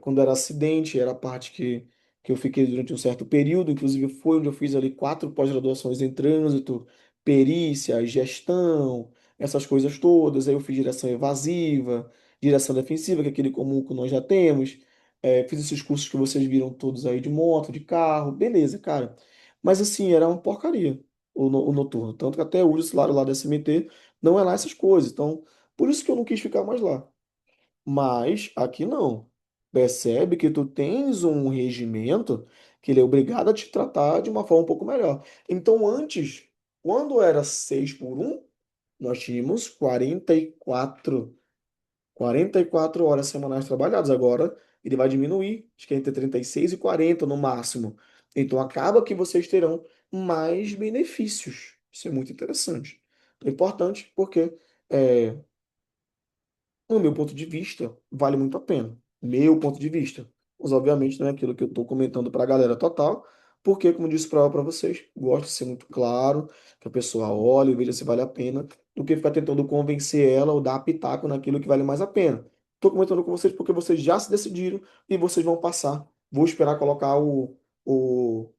Quando era acidente, era a parte que eu fiquei durante um certo período, inclusive foi onde eu fiz ali 4 pós-graduações em trânsito, perícia, gestão, essas coisas todas. Aí eu fiz direção evasiva, direção defensiva, que é aquele comum que nós já temos. Fiz esses cursos que vocês viram todos aí de moto, de carro, beleza, cara. Mas assim, era uma porcaria o noturno. Tanto que até hoje o salário lá da SMT não é lá essas coisas. Então, por isso que eu não quis ficar mais lá. Mas aqui não. Percebe que tu tens um regimento que ele é obrigado a te tratar de uma forma um pouco melhor. Então, antes, quando era 6 por um, nós tínhamos 44 horas semanais trabalhadas. Agora ele vai diminuir, acho que é entre 36 e 40 no máximo. Então acaba que vocês terão mais benefícios. Isso é muito interessante. É importante porque é, no meu ponto de vista, vale muito a pena. Meu ponto de vista. Mas, obviamente, não é aquilo que eu estou comentando para a galera total, porque, como eu disse para vocês, gosto de ser muito claro, que a pessoa olhe e veja se vale a pena, do que ficar tentando convencer ela ou dar pitaco naquilo que vale mais a pena. Estou comentando com vocês porque vocês já se decidiram e vocês vão passar. Vou esperar colocar o, o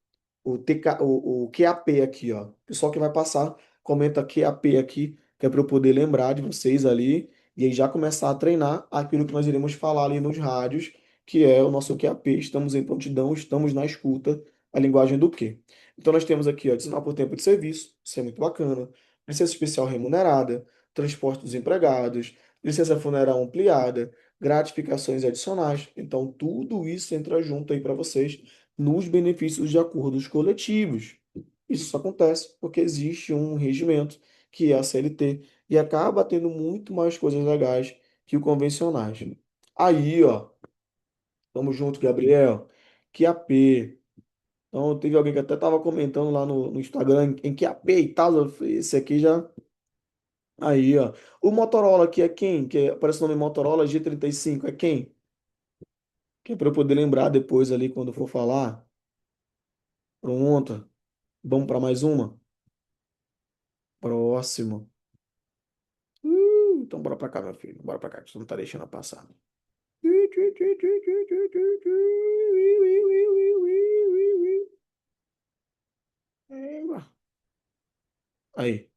QAP aqui, ó. O pessoal que vai passar, comenta QAP aqui, que é para eu poder lembrar de vocês ali e aí já começar a treinar aquilo que nós iremos falar ali nos rádios, que é o nosso QAP. Estamos em prontidão, estamos na escuta, a linguagem do quê? Então nós temos aqui, ó, adicional por tempo de serviço, isso é muito bacana, licença especial remunerada, transporte dos empregados, licença funeral ampliada, gratificações adicionais. Então tudo isso entra junto aí para vocês nos benefícios de acordos coletivos. Isso só acontece porque existe um regimento, que é a CLT, e acaba tendo muito mais coisas legais que o convencionais. Aí, ó, tamo junto, Gabriel. Que AP. Então, teve alguém que até tava comentando lá no Instagram em que AP e tal. Eu falei, esse aqui já. Aí, ó. O Motorola aqui é quem? Que aparece o nome Motorola G35 é quem? Que é para eu poder lembrar depois ali quando for falar. Pronto. Vamos para mais uma? Próximo. Então bora pra cá, meu filho. Bora pra cá, que você não tá deixando eu passar. Aí.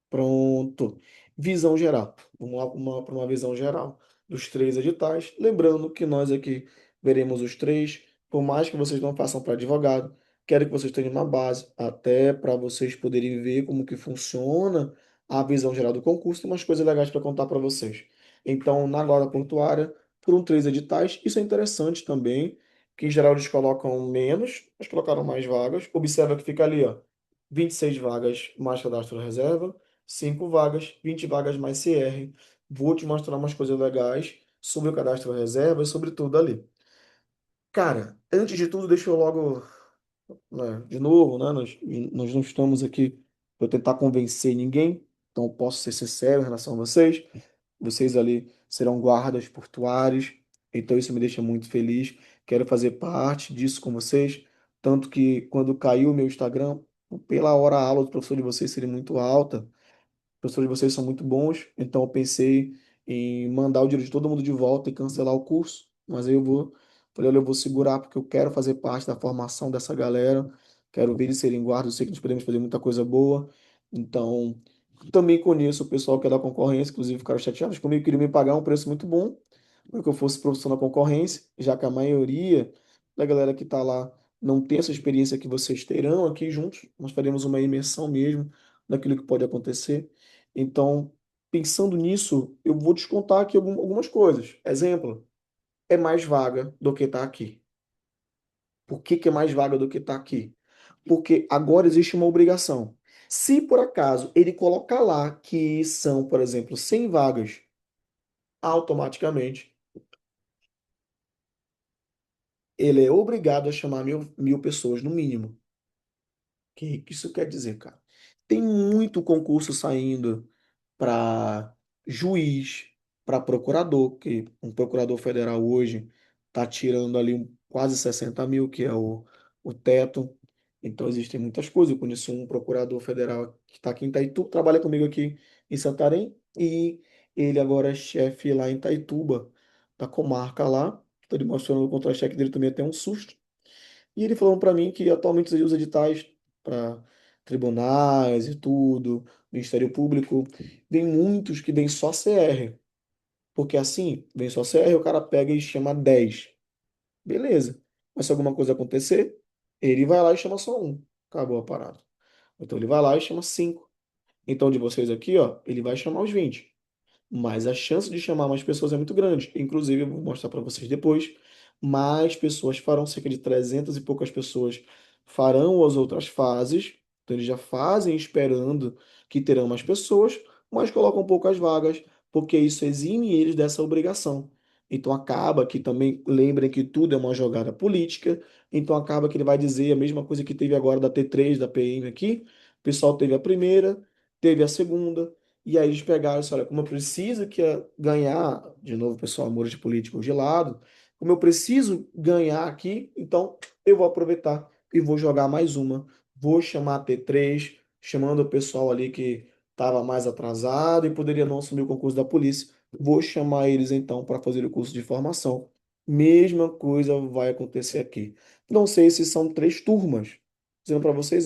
Pronto. Visão geral. Vamos lá para uma visão geral dos três editais. Lembrando que nós aqui veremos os três, por mais que vocês não façam para advogado, quero que vocês tenham uma base, até para vocês poderem ver como que funciona a visão geral do concurso, tem umas coisas legais para contar para vocês. Então, na guarda portuária, foram três editais. Isso é interessante também, que em geral eles colocam menos, mas colocaram mais vagas. Observa que fica ali, ó, 26 vagas mais cadastro reserva, 5 vagas, 20 vagas mais CR. Vou te mostrar umas coisas legais sobre o cadastro reserva e sobre tudo ali. Cara, antes de tudo, deixa eu logo, né, de novo, né, nós não estamos aqui para tentar convencer ninguém, então eu posso ser sincero em relação a vocês. Vocês ali serão guardas portuários, então isso me deixa muito feliz. Quero fazer parte disso com vocês, tanto que quando caiu o meu Instagram, pela hora a aula do professor de vocês seria muito alta, professores de vocês são muito bons, então eu pensei em mandar o dinheiro de todo mundo de volta e cancelar o curso, mas aí falei, olha, eu vou segurar porque eu quero fazer parte da formação dessa galera, quero ver eles serem guardas, eu sei que nós podemos fazer muita coisa boa, então também conheço o pessoal que é da concorrência, inclusive ficaram chateados comigo, queriam me pagar um preço muito bom, para que eu fosse profissional da concorrência, já que a maioria da galera que está lá não tem essa experiência que vocês terão aqui juntos, nós faremos uma imersão mesmo daquilo que pode acontecer. Então, pensando nisso, eu vou descontar aqui algumas coisas. Exemplo, é mais vaga do que está aqui. Por que que é mais vaga do que está aqui? Porque agora existe uma obrigação. Se por acaso ele colocar lá que são, por exemplo, 100 vagas, automaticamente ele é obrigado a chamar mil pessoas no mínimo. Que isso quer dizer, cara? Tem muito concurso saindo para juiz, para procurador, que um procurador federal hoje está tirando ali quase 60 mil, que é o teto. Então existem muitas coisas. Eu conheço um procurador federal que está aqui em Itaituba, trabalha comigo aqui em Santarém, e ele agora é chefe lá em Itaituba, da comarca lá. Estou lhe mostrando o contra-cheque dele também até um susto. E ele falou para mim que atualmente os editais para tribunais e tudo, Ministério Público, vem muitos que vem só CR. Porque assim, vem só CR, o cara pega e chama 10. Beleza. Mas se alguma coisa acontecer, ele vai lá e chama só um. Acabou a parada. Então ele vai lá e chama 5. Então de vocês aqui, ó, ele vai chamar os 20. Mas a chance de chamar mais pessoas é muito grande. Inclusive, eu vou mostrar para vocês depois. mais pessoas farão, cerca de 300 e poucas pessoas farão as outras fases. Então, eles já fazem esperando que terão mais pessoas, mas colocam poucas vagas, porque isso exime eles dessa obrigação. Então, acaba que também, lembrem que tudo é uma jogada política, então acaba que ele vai dizer a mesma coisa que teve agora da T3, da PM aqui. O pessoal teve a primeira, teve a segunda, e aí eles pegaram e disseram, olha, como eu preciso ganhar, de novo, pessoal, amores de políticos de lado, como eu preciso ganhar aqui, então eu vou aproveitar e vou jogar mais uma. Vou chamar a T3, chamando o pessoal ali que estava mais atrasado e poderia não assumir o concurso da polícia. Vou chamar eles então para fazer o curso de formação. Mesma coisa vai acontecer aqui. Não sei se são três turmas. Dizendo para vocês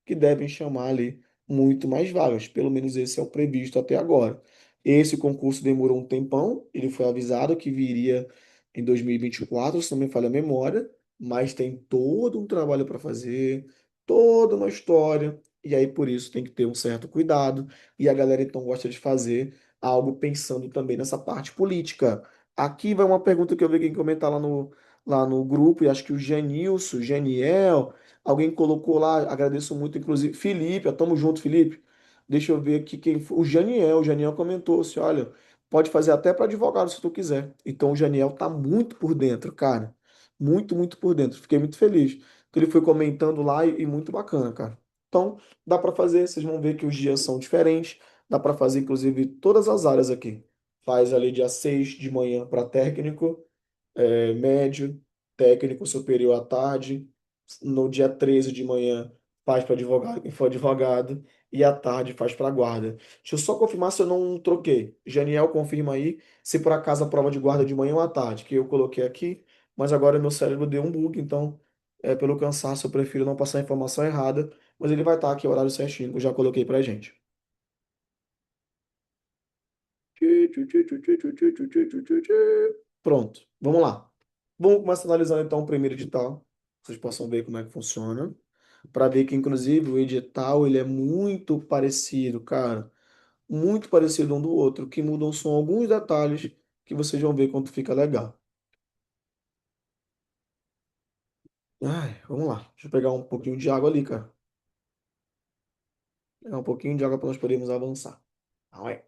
que devem chamar ali muito mais vagas. Pelo menos esse é o previsto até agora. Esse concurso demorou um tempão. Ele foi avisado que viria em 2024, se não me falha a memória, mas tem todo um trabalho para fazer, toda uma história, e aí por isso tem que ter um certo cuidado, e a galera então gosta de fazer algo pensando também nessa parte política. Aqui vai uma pergunta que eu vi quem comentar lá no grupo, e acho que o Janilson, Janiel, alguém colocou lá, agradeço muito, inclusive, Felipe, tamo junto, Felipe. Deixa eu ver aqui quem foi. O Janiel comentou assim: olha, pode fazer até para advogado se tu quiser. Então o Janiel tá muito por dentro, cara. Muito, muito por dentro. Fiquei muito feliz. Que ele foi comentando lá e muito bacana, cara. Então, dá para fazer, vocês vão ver que os dias são diferentes. Dá para fazer, inclusive, todas as áreas aqui. Faz ali dia 6 de manhã para técnico, médio, técnico superior à tarde. No dia 13 de manhã faz para advogado, quem for advogado, e à tarde faz para guarda. Deixa eu só confirmar se eu não troquei. Janiel, confirma aí se por acaso a prova de guarda é de manhã ou à tarde, que eu coloquei aqui, mas agora meu cérebro deu um bug, então pelo cansaço eu prefiro não passar a informação errada, mas ele vai estar aqui o horário certinho, que eu já coloquei pra gente. Pronto, vamos lá. Vamos começar analisando então o primeiro edital. Vocês possam ver como é que funciona. Para ver que, inclusive, o edital ele é muito parecido, cara. Muito parecido um do outro. O que mudam são alguns detalhes que vocês vão ver quanto fica legal. Ai, vamos lá. Deixa eu pegar um pouquinho de água ali, cara. Pegar um pouquinho de água para nós podermos avançar. Ai.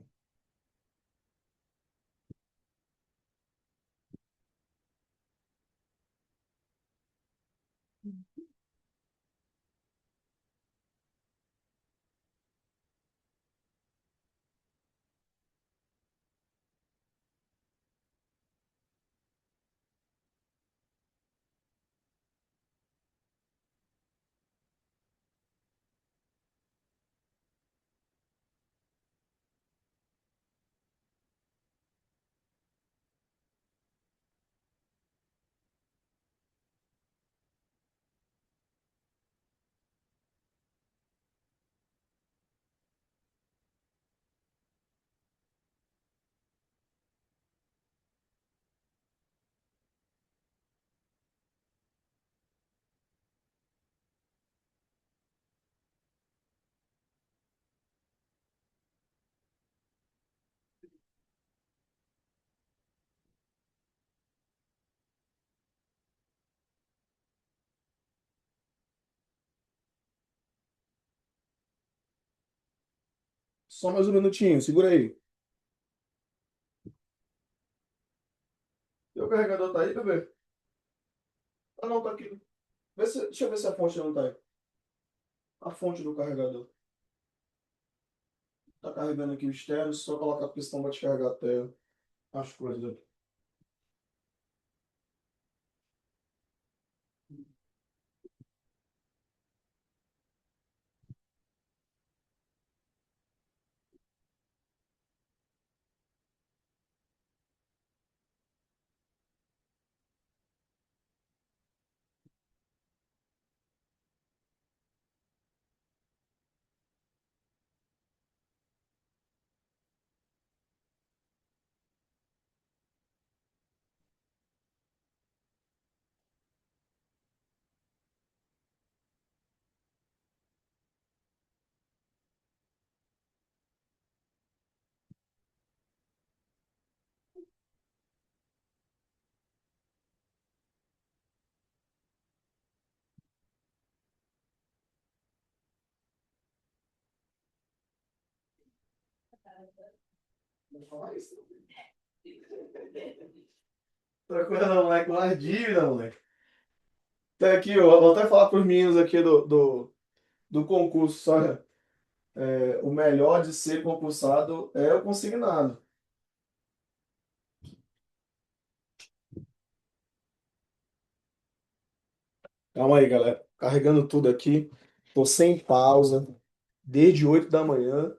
Só mais um minutinho, segura aí. Teu carregador tá aí, bebê? Ah, não, tá aqui. Deixa eu ver se a fonte não tá aí. A fonte do carregador. Tá carregando aqui o externo, só colocar a pistão para descarregar até as coisas. Não fala isso. Tranquilo, não, moleque, uma dívida, moleque. Tá aqui, ó, vou até falar pros meninos aqui do concurso, olha, o melhor de ser concursado é o consignado. Calma aí, galera. Carregando tudo aqui. Tô sem pausa, desde 8 da manhã.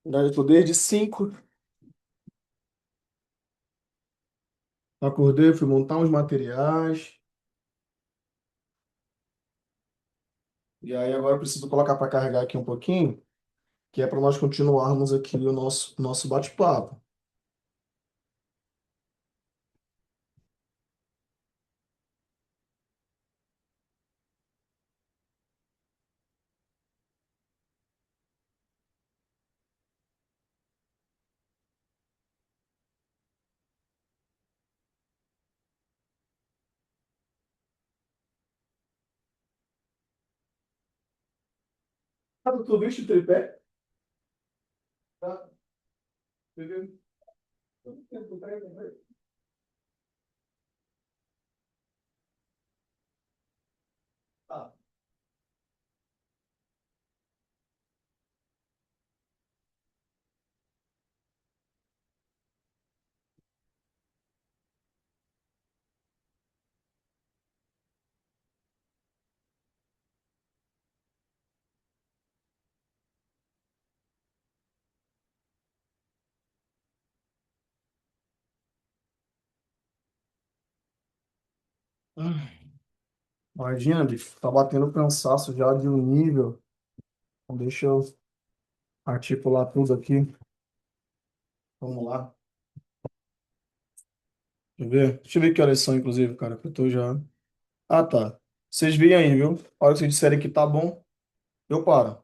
Eu tô desde 5. Acordei, fui montar uns materiais. E aí agora eu preciso colocar para carregar aqui um pouquinho, que é para nós continuarmos aqui o nosso bate-papo. Ah, tu viste o tripé? Tá, entendeu? Tá. Imagina, bicho, tá batendo cansaço já de um nível. Então, deixa eu articular tudo aqui. Vamos lá. Deixa eu ver. Deixa eu ver que horas são, inclusive, cara, que eu tô já. Ah, tá. Vocês veem aí, viu? A hora que vocês disserem que tá bom, eu paro.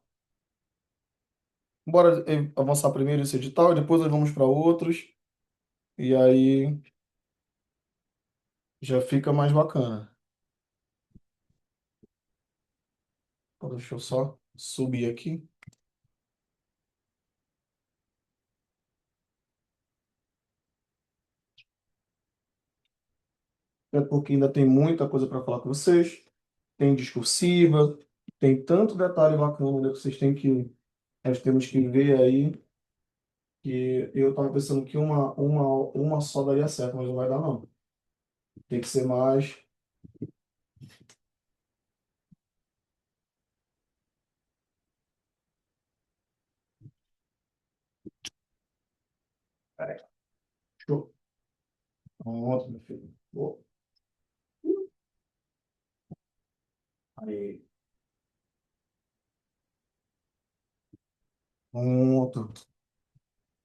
Bora avançar primeiro esse edital, e depois nós vamos para outros. E aí já fica mais bacana. Então, deixa eu só subir aqui. É porque ainda tem muita coisa para falar com vocês. Tem discursiva, tem tanto detalhe bacana, né, que vocês têm que, nós temos que ver aí, que eu estava pensando que uma só daria certo, mas não vai dar não. Tem que ser mais. Peraí. Show. Pronto, meu filho. Boa. Aí. Pronto.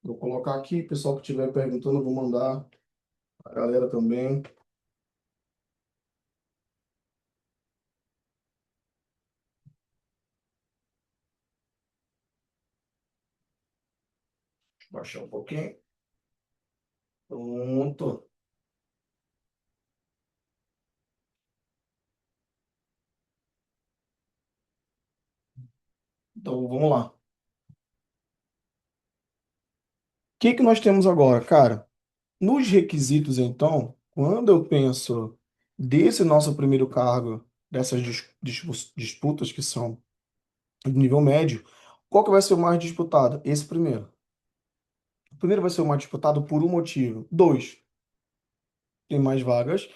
Vou colocar aqui, pessoal que estiver perguntando, eu vou mandar. A galera também. Baixar um pouquinho. Pronto. Então, vamos lá. O que que nós temos agora, cara? Nos requisitos, então, quando eu penso desse nosso primeiro cargo, dessas disputas que são de nível médio, qual que vai ser o mais disputado? Esse primeiro. O primeiro vai ser o mais disputado por um motivo. Dois, tem mais vagas.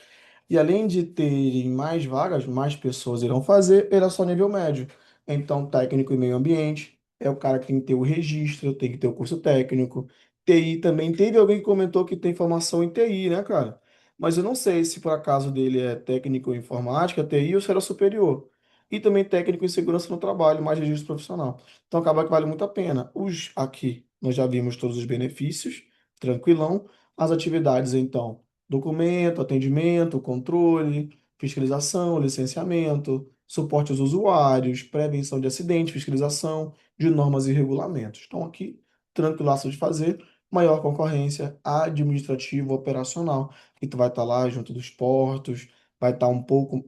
E além de terem mais vagas, mais pessoas irão fazer, ele é só nível médio. Então, técnico em meio ambiente é o cara que tem que ter o registro, tem que ter o curso técnico. TI também teve alguém que comentou que tem formação em TI, né, cara? Mas eu não sei se por acaso dele é técnico em informática, TI ou se era superior. E também técnico em segurança no trabalho, mais registro profissional. Então acaba que vale muito a pena. Os aqui, nós já vimos todos os benefícios, tranquilão. As atividades, então. Documento, atendimento, controle, fiscalização, licenciamento, suporte aos usuários, prevenção de acidentes, fiscalização de normas e regulamentos. Então, aqui, tranquilaço de fazer, maior concorrência administrativa operacional, que tu vai estar lá junto dos portos, vai estar um pouco,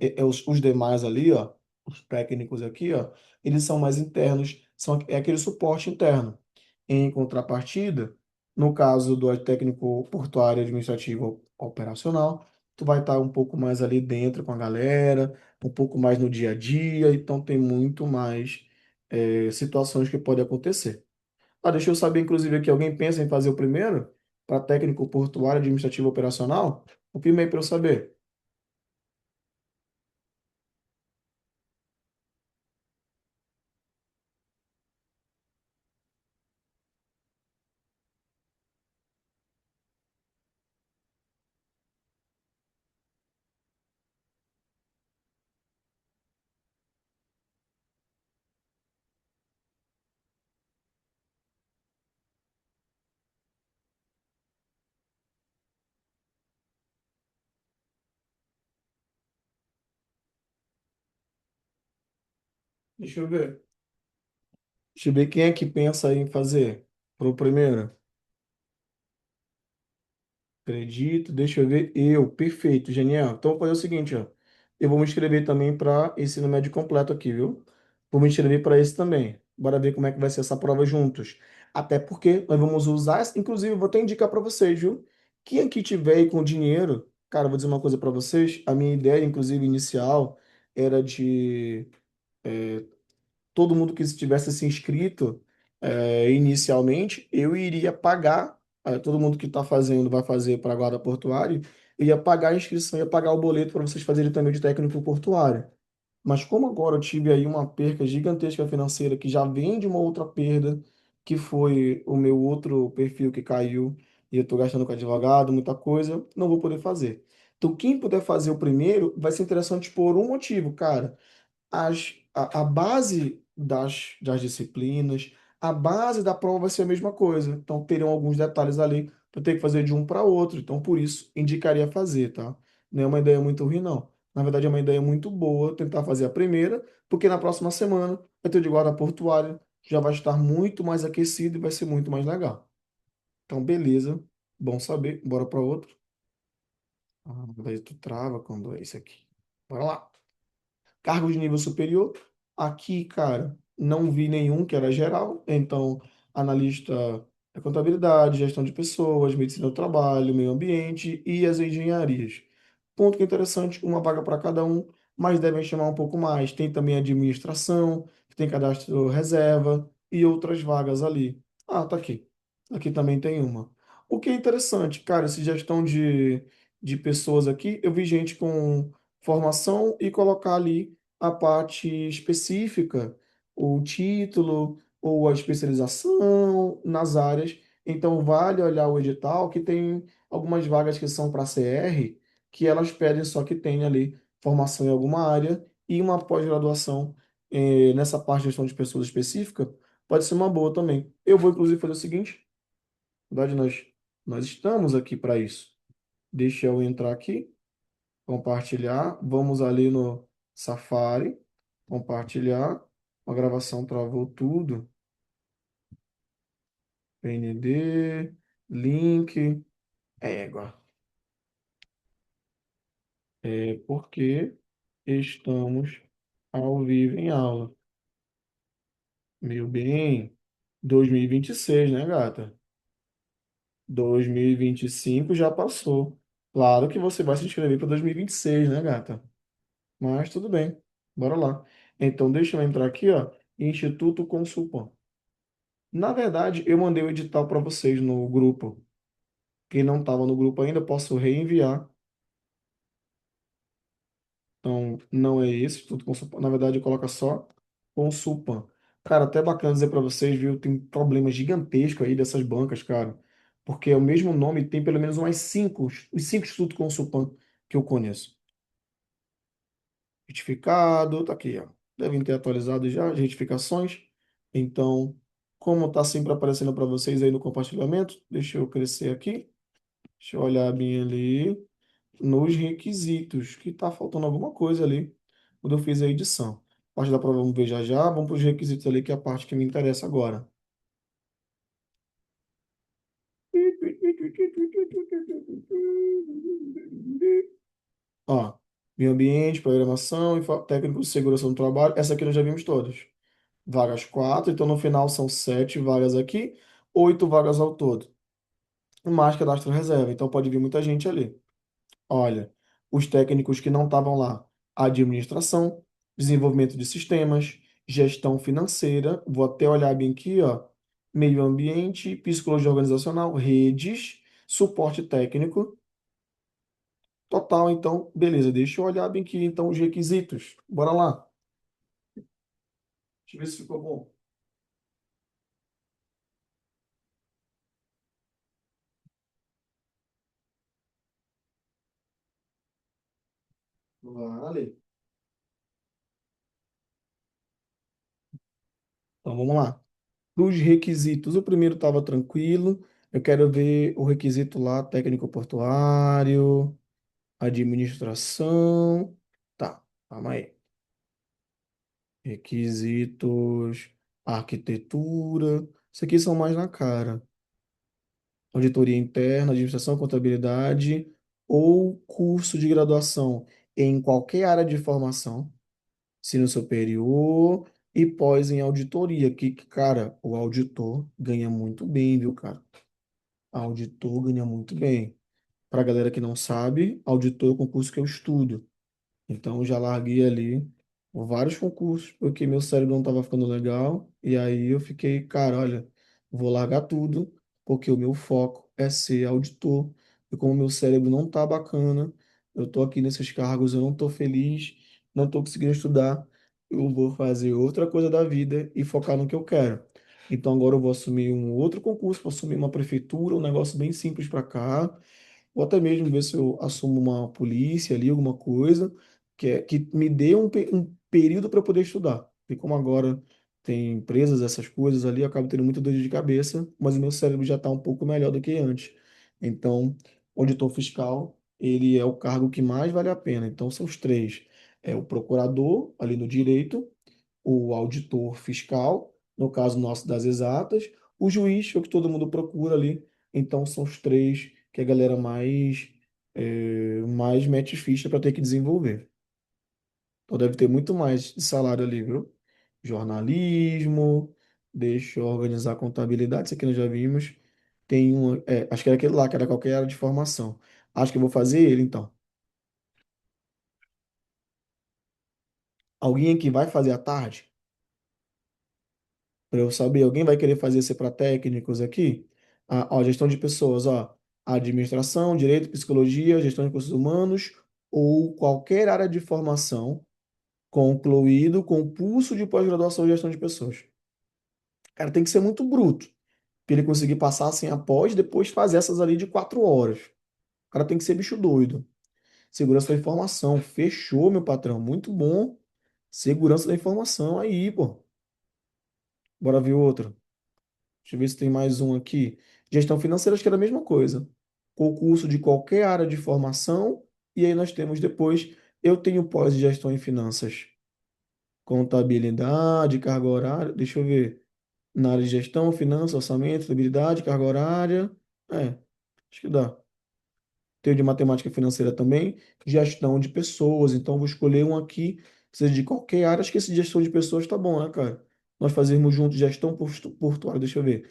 os demais ali, ó. os técnicos aqui, ó, eles são mais internos, é aquele suporte interno. Em contrapartida, no caso do técnico portuário administrativo operacional, tu vai estar um pouco mais ali dentro com a galera, um pouco mais no dia a dia, então tem muito mais situações que podem acontecer. Ah, deixa eu saber, inclusive, aqui, alguém pensa em fazer o primeiro para técnico portuário administrativo operacional? O primeiro para eu saber. Deixa eu ver. Deixa eu ver quem é que pensa em fazer para o primeiro. Acredito, deixa eu ver. Eu, perfeito, genial. Então, vou fazer o seguinte, ó. Eu vou me inscrever também para ensino médio completo aqui, viu? Vou me inscrever para esse também. Bora ver como é que vai ser essa prova juntos. Até porque nós vamos usar, inclusive, eu vou até indicar para vocês, viu? Quem aqui tiver aí com dinheiro, cara, eu vou dizer uma coisa para vocês. A minha ideia, inclusive, inicial, era de todo mundo que estivesse se inscrito inicialmente, eu iria pagar, todo mundo que está fazendo, vai fazer para a guarda portuária, eu ia pagar a inscrição, ia pagar o boleto para vocês fazerem também de técnico portuário. Mas como agora eu tive aí uma perca gigantesca financeira, que já vem de uma outra perda, que foi o meu outro perfil que caiu, e eu estou gastando com advogado, muita coisa, não vou poder fazer. Então, quem puder fazer o primeiro, vai ser interessante por um motivo, cara a base das disciplinas, a base da prova vai ser a mesma coisa. Então, terão alguns detalhes ali para ter que fazer de um para outro. Então, por isso, indicaria fazer, tá? Não é uma ideia muito ruim, não. Na verdade, é uma ideia muito boa tentar fazer a primeira, porque na próxima semana vai ter o de guarda portuária, já vai estar muito mais aquecido e vai ser muito mais legal. Então, beleza. Bom saber. Bora para outro. Ah, daí tu trava quando é esse aqui. Bora lá. Cargos de nível superior, aqui, cara, não vi nenhum que era geral, então, analista da contabilidade, gestão de pessoas, medicina do trabalho, meio ambiente e as engenharias. Ponto que é interessante, uma vaga para cada um, mas devem chamar um pouco mais. Tem também administração, tem cadastro reserva e outras vagas ali. Ah, tá aqui. Aqui também tem uma. O que é interessante, cara, essa gestão de pessoas aqui, eu vi gente com formação e colocar ali a parte específica, o título ou a especialização nas áreas. Então, vale olhar o edital, que tem algumas vagas que são para CR, que elas pedem só que tenha ali formação em alguma área e uma pós-graduação nessa parte de gestão de pessoas específica, pode ser uma boa também. Eu vou, inclusive, fazer o seguinte, na verdade, nós estamos aqui para isso. Deixa eu entrar aqui. Compartilhar. Vamos ali no Safari. Compartilhar. A gravação travou tudo. PND. Link. Égua. É porque estamos ao vivo em aula. Meu bem. 2026, né, gata? 2025 já passou. Claro que você vai se inscrever para 2026, né, gata? Mas tudo bem. Bora lá. Então, deixa eu entrar aqui, ó. Instituto Consulpan. Na verdade, eu mandei o edital para vocês no grupo. Quem não estava no grupo ainda, posso reenviar. Então, não é esse, Instituto Consulpan. Na verdade, coloca só Consulpan. Cara, até bacana dizer para vocês, viu? Tem problemas gigantescos aí dessas bancas, cara. Porque é o mesmo nome, tem pelo menos umas cinco, os cinco Institutos Consulpan que eu conheço. Retificado, tá aqui, ó. Devem ter atualizado já as retificações. Então, como tá sempre aparecendo para vocês aí no compartilhamento, deixa eu crescer aqui. Deixa eu olhar bem ali nos requisitos, que tá faltando alguma coisa ali quando eu fiz a edição. Parte da prova vamos ver já já. Vamos para os requisitos ali, que é a parte que me interessa agora. Ó. Meio ambiente, programação, técnico de segurança no trabalho. Essa aqui nós já vimos todas. Vagas quatro, então no final são sete vagas aqui, oito vagas ao todo. Mais cadastro reserva, então pode vir muita gente ali. Olha, os técnicos que não estavam lá: administração, desenvolvimento de sistemas, gestão financeira, vou até olhar bem aqui, ó, meio ambiente, psicologia organizacional, redes, suporte técnico, total, então, beleza, deixa eu olhar bem aqui, então, os requisitos. Bora lá. Deixa eu ver se ficou bom. Vale. Então, vamos lá. Dos requisitos, o primeiro estava tranquilo. Eu quero ver o requisito lá, técnico portuário, administração. Tá, calma aí. Requisitos, arquitetura. Isso aqui são mais na cara. Auditoria interna, administração, contabilidade ou curso de graduação em qualquer área de formação, ensino superior e pós em auditoria. Cara, o auditor ganha muito bem, viu, cara? Auditor ganha muito bem. Para a galera que não sabe, auditor é o concurso que eu estudo. Então, eu já larguei ali vários concursos, porque meu cérebro não estava ficando legal. E aí eu fiquei, cara, olha, vou largar tudo, porque o meu foco é ser auditor. E como meu cérebro não tá bacana, eu tô aqui nesses cargos, eu não tô feliz, não tô conseguindo estudar, eu vou fazer outra coisa da vida e focar no que eu quero. Então agora eu vou assumir um outro concurso, vou assumir uma prefeitura, um negócio bem simples para cá, ou até mesmo ver se eu assumo uma polícia ali, alguma coisa, que me dê um período para eu poder estudar. E como agora tem empresas, essas coisas ali, eu acabo tendo muita dor de cabeça, mas o meu cérebro já está um pouco melhor do que antes. Então, o auditor fiscal, ele é o cargo que mais vale a pena. Então, são os três. É o procurador, ali no direito, o auditor fiscal, no caso nosso das exatas, o juiz, é o que todo mundo procura ali. Então, são os três que a galera mais mete ficha para ter que desenvolver. Então, deve ter muito mais de salário ali, viu? Jornalismo, deixa eu organizar a contabilidade, isso aqui nós já vimos. Tem um, acho que era aquele lá, que era qualquer área de formação. Acho que eu vou fazer ele, então. Alguém aqui vai fazer à tarde? Para eu saber, alguém vai querer fazer ser para técnicos aqui? Ah, ó, gestão de pessoas, ó, administração, direito, psicologia, gestão de recursos humanos ou qualquer área de formação concluído com curso de pós-graduação em gestão de pessoas. Cara, tem que ser muito bruto para ele conseguir passar assim após, depois fazer essas ali de 4 horas. O cara tem que ser bicho doido. Segurança da informação, fechou, meu patrão, muito bom. Segurança da informação aí, pô. Bora ver outro. Deixa eu ver se tem mais um aqui. Gestão financeira, acho que era a mesma coisa. Concurso de qualquer área de formação. E aí nós temos depois, eu tenho pós em gestão em finanças. Contabilidade, carga horária. Deixa eu ver. Na área de gestão, finanças, orçamento, estabilidade, carga horária. É, acho que dá. Tenho de matemática financeira também, gestão de pessoas. Então, eu vou escolher um aqui, que seja de qualquer área. Acho que esse de gestão de pessoas tá bom, né, cara? Nós fazermos junto gestão portuária, deixa eu ver.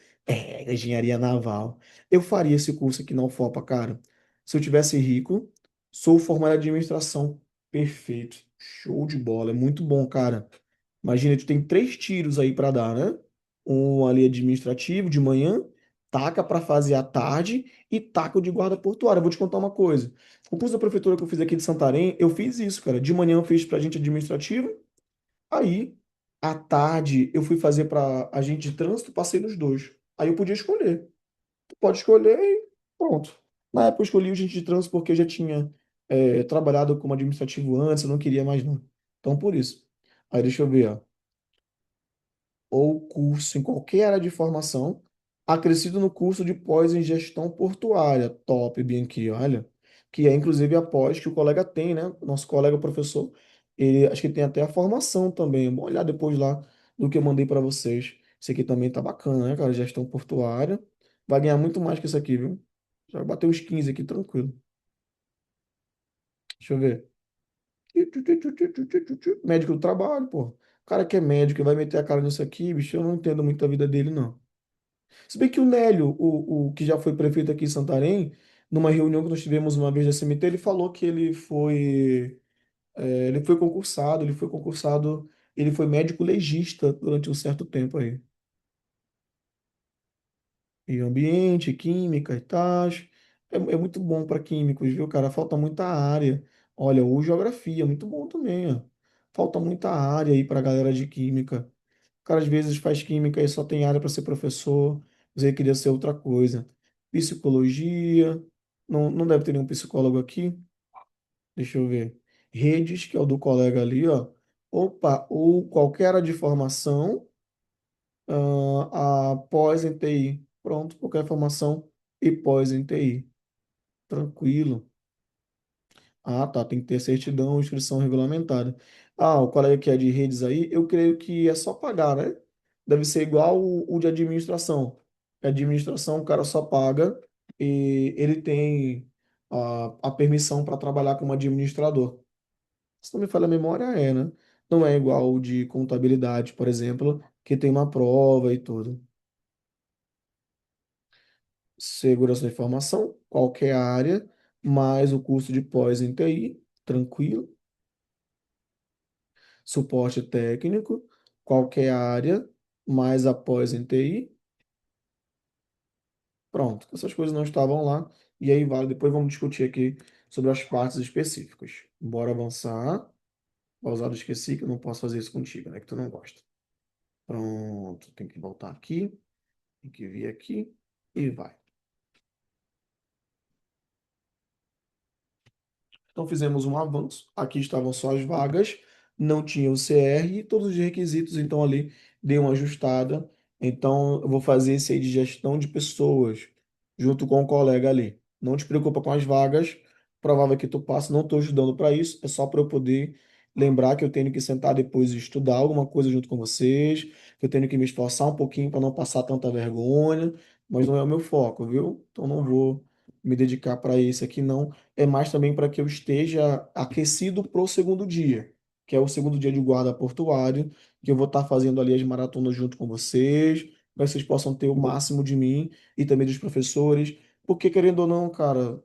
Engenharia naval. Eu faria esse curso aqui na UFOPA, cara. Se eu tivesse rico, sou formado em administração. Perfeito. Show de bola. É muito bom, cara. Imagina, tu tem três tiros aí para dar, né? Um ali administrativo de manhã, taca para fazer à tarde e taca o de guarda portuária. Eu vou te contar uma coisa. O curso da prefeitura que eu fiz aqui de Santarém, eu fiz isso, cara. De manhã eu fiz pra gente administrativo, aí à tarde eu fui fazer para agente de trânsito, passei nos dois. Aí eu podia escolher. Tu pode escolher e pronto. Na época eu escolhi o agente de trânsito porque eu já tinha trabalhado como administrativo antes, eu não queria mais não. Então por isso. Aí deixa eu ver, ó, ou curso em qualquer área de formação, acrescido no curso de pós em gestão portuária. Top, bem aqui, olha. Que é inclusive a pós que o colega tem, né? Nosso colega professor, ele acho que tem até a formação também. Vou olhar depois lá do que eu mandei para vocês. Esse aqui também tá bacana, né, cara? Gestão portuária. Vai ganhar muito mais que isso aqui, viu? Já vai bater uns 15 aqui, tranquilo. Deixa eu ver. Médico do trabalho, pô. O cara que é médico e vai meter a cara nisso aqui, bicho, eu não entendo muito a vida dele, não. Se bem que o Nélio, o que já foi prefeito aqui em Santarém, numa reunião que nós tivemos uma vez da CMT, ele falou que ele foi concursado, ele foi médico legista durante um certo tempo aí. E ambiente, química e tal. É muito bom para químicos, viu, cara? Falta muita área. Olha, ou geografia, muito bom também, ó. Falta muita área aí para galera de química. O cara às vezes faz química e só tem área para ser professor, mas ele queria ser outra coisa. Psicologia, não deve ter nenhum psicólogo aqui. Deixa eu ver. Redes, que é o do colega ali, ó. Opa, ou qualquer área de formação, a pós em TI. Pronto, qualquer formação e pós em TI. Tranquilo. Ah, tá, tem que ter certidão, inscrição regulamentada. Ah, o colega que é de redes aí, eu creio que é só pagar, né? Deve ser igual o de administração. Administração, o cara só paga e ele tem a permissão para trabalhar como administrador. Se não me falha a memória, é, né? Não é igual o de contabilidade, por exemplo, que tem uma prova e tudo. Segurança da informação, qualquer área, mais o curso de pós em TI, tranquilo. Suporte técnico, qualquer área, mais a pós em TI. Pronto, essas coisas não estavam lá. E aí, vale, depois vamos discutir aqui sobre as partes específicas. Bora avançar. Pausado, esqueci que eu não posso fazer isso contigo, né? Que tu não gosta. Pronto, tem que voltar aqui. Tem que vir aqui e vai. Então fizemos um avanço. Aqui estavam só as vagas, não tinha o CR e todos os requisitos, então ali dei uma ajustada. Então eu vou fazer esse aí de gestão de pessoas junto com o colega ali. Não te preocupa com as vagas, provável que tu passe, não estou ajudando para isso, é só para eu poder lembrar que eu tenho que sentar depois e estudar alguma coisa junto com vocês, que eu tenho que me esforçar um pouquinho para não passar tanta vergonha, mas não é o meu foco, viu? Então não vou me dedicar para isso aqui não, é mais também para que eu esteja aquecido para o segundo dia, que é o segundo dia de guarda portuário, que eu vou estar fazendo ali as maratonas junto com vocês, para que vocês possam ter o máximo de mim e também dos professores, porque querendo ou não, cara,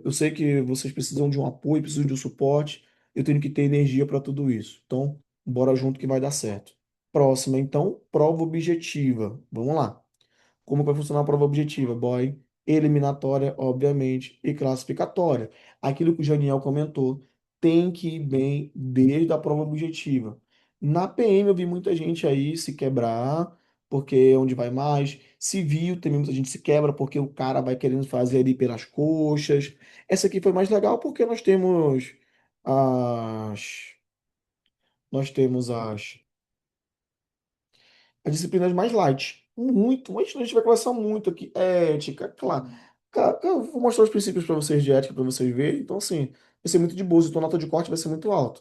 eu sei que vocês precisam de um apoio, precisam de um suporte, eu tenho que ter energia para tudo isso. Então, bora junto que vai dar certo. Próxima, então, prova objetiva. Vamos lá. Como vai funcionar a prova objetiva, boy? Eliminatória, obviamente, e classificatória. Aquilo que o Janiel comentou, tem que ir bem desde a prova objetiva. Na PM eu vi muita gente aí se quebrar, porque é onde vai mais. Civil também muita gente se quebra porque o cara vai querendo fazer ali pelas coxas. Essa aqui foi mais legal porque as nós temos as disciplinas mais light. Muito, mas a gente vai conversar muito aqui. Ética, claro. Cara, eu vou mostrar os princípios para vocês de ética para vocês verem. Então, assim, vai ser muito de boa. Então, a nota de corte vai ser muito alta.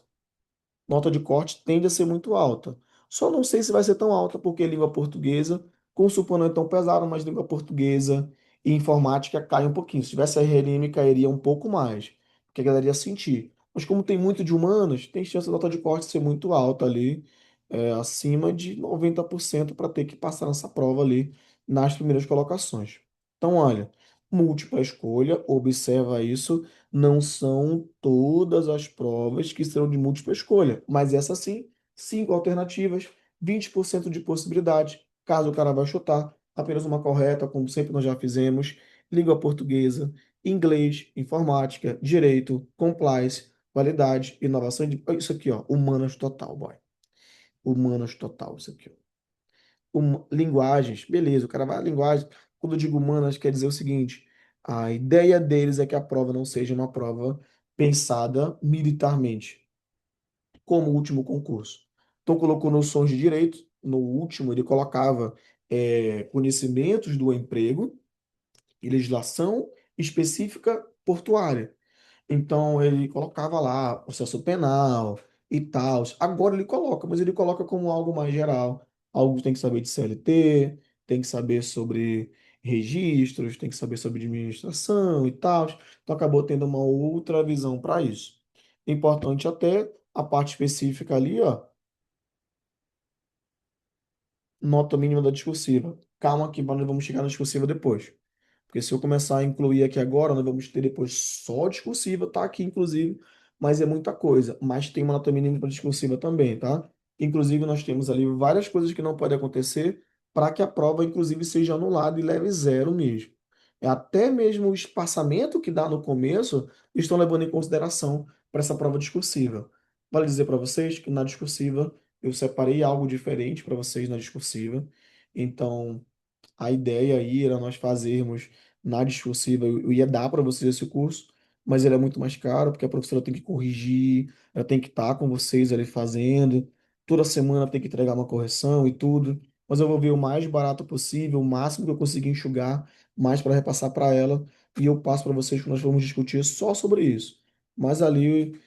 Nota de corte tende a ser muito alta. Só não sei se vai ser tão alta porque língua portuguesa, com supondo não é tão pesado, mas língua portuguesa e informática cai um pouquinho. Se tivesse RLM, cairia um pouco mais, porque a galera ia sentir. Mas como tem muito de humanas, tem chance da nota de corte ser muito alta ali, acima de 90% para ter que passar nessa prova ali nas primeiras colocações. Então, olha, múltipla escolha, observa isso, não são todas as provas que serão de múltipla escolha, mas essa sim, cinco alternativas, 20% de possibilidade. Caso o cara vai chutar, apenas uma correta, como sempre nós já fizemos, língua portuguesa, inglês, informática, direito, compliance, validade, inovação, isso aqui, ó, humanas total, boy. Humanas total, isso aqui, ó. Linguagens, beleza, o cara vai a linguagem. Quando eu digo humanas, quer dizer o seguinte: a ideia deles é que a prova não seja uma prova pensada militarmente, como o último concurso. Então, colocou noções de direito, no último, ele colocava conhecimentos do emprego e legislação específica portuária. Então ele colocava lá processo penal e tal. Agora ele coloca, mas ele coloca como algo mais geral. Algo que tem que saber de CLT, tem que saber sobre registros, tem que saber sobre administração e tal. Então acabou tendo uma outra visão para isso. Importante até a parte específica ali, ó, nota mínima da discursiva. Calma que nós vamos chegar na discursiva depois. Porque se eu começar a incluir aqui agora, nós vamos ter depois só discursiva, tá aqui inclusive, mas é muita coisa. Mas tem uma nota mínima para discursiva também, tá? Inclusive nós temos ali várias coisas que não podem acontecer para que a prova inclusive seja anulada e leve zero mesmo. É até mesmo o espaçamento que dá no começo estão levando em consideração para essa prova discursiva. Vale dizer para vocês que na discursiva eu separei algo diferente para vocês na discursiva. Então, a ideia aí era nós fazermos na discursiva, eu ia dar para vocês esse curso, mas ele é muito mais caro, porque a professora tem que corrigir, ela tem que estar com vocês ali fazendo, toda semana tem que entregar uma correção e tudo, mas eu vou ver o mais barato possível, o máximo que eu conseguir enxugar, mais para repassar para ela, e eu passo para vocês que nós vamos discutir só sobre isso. Mas ali,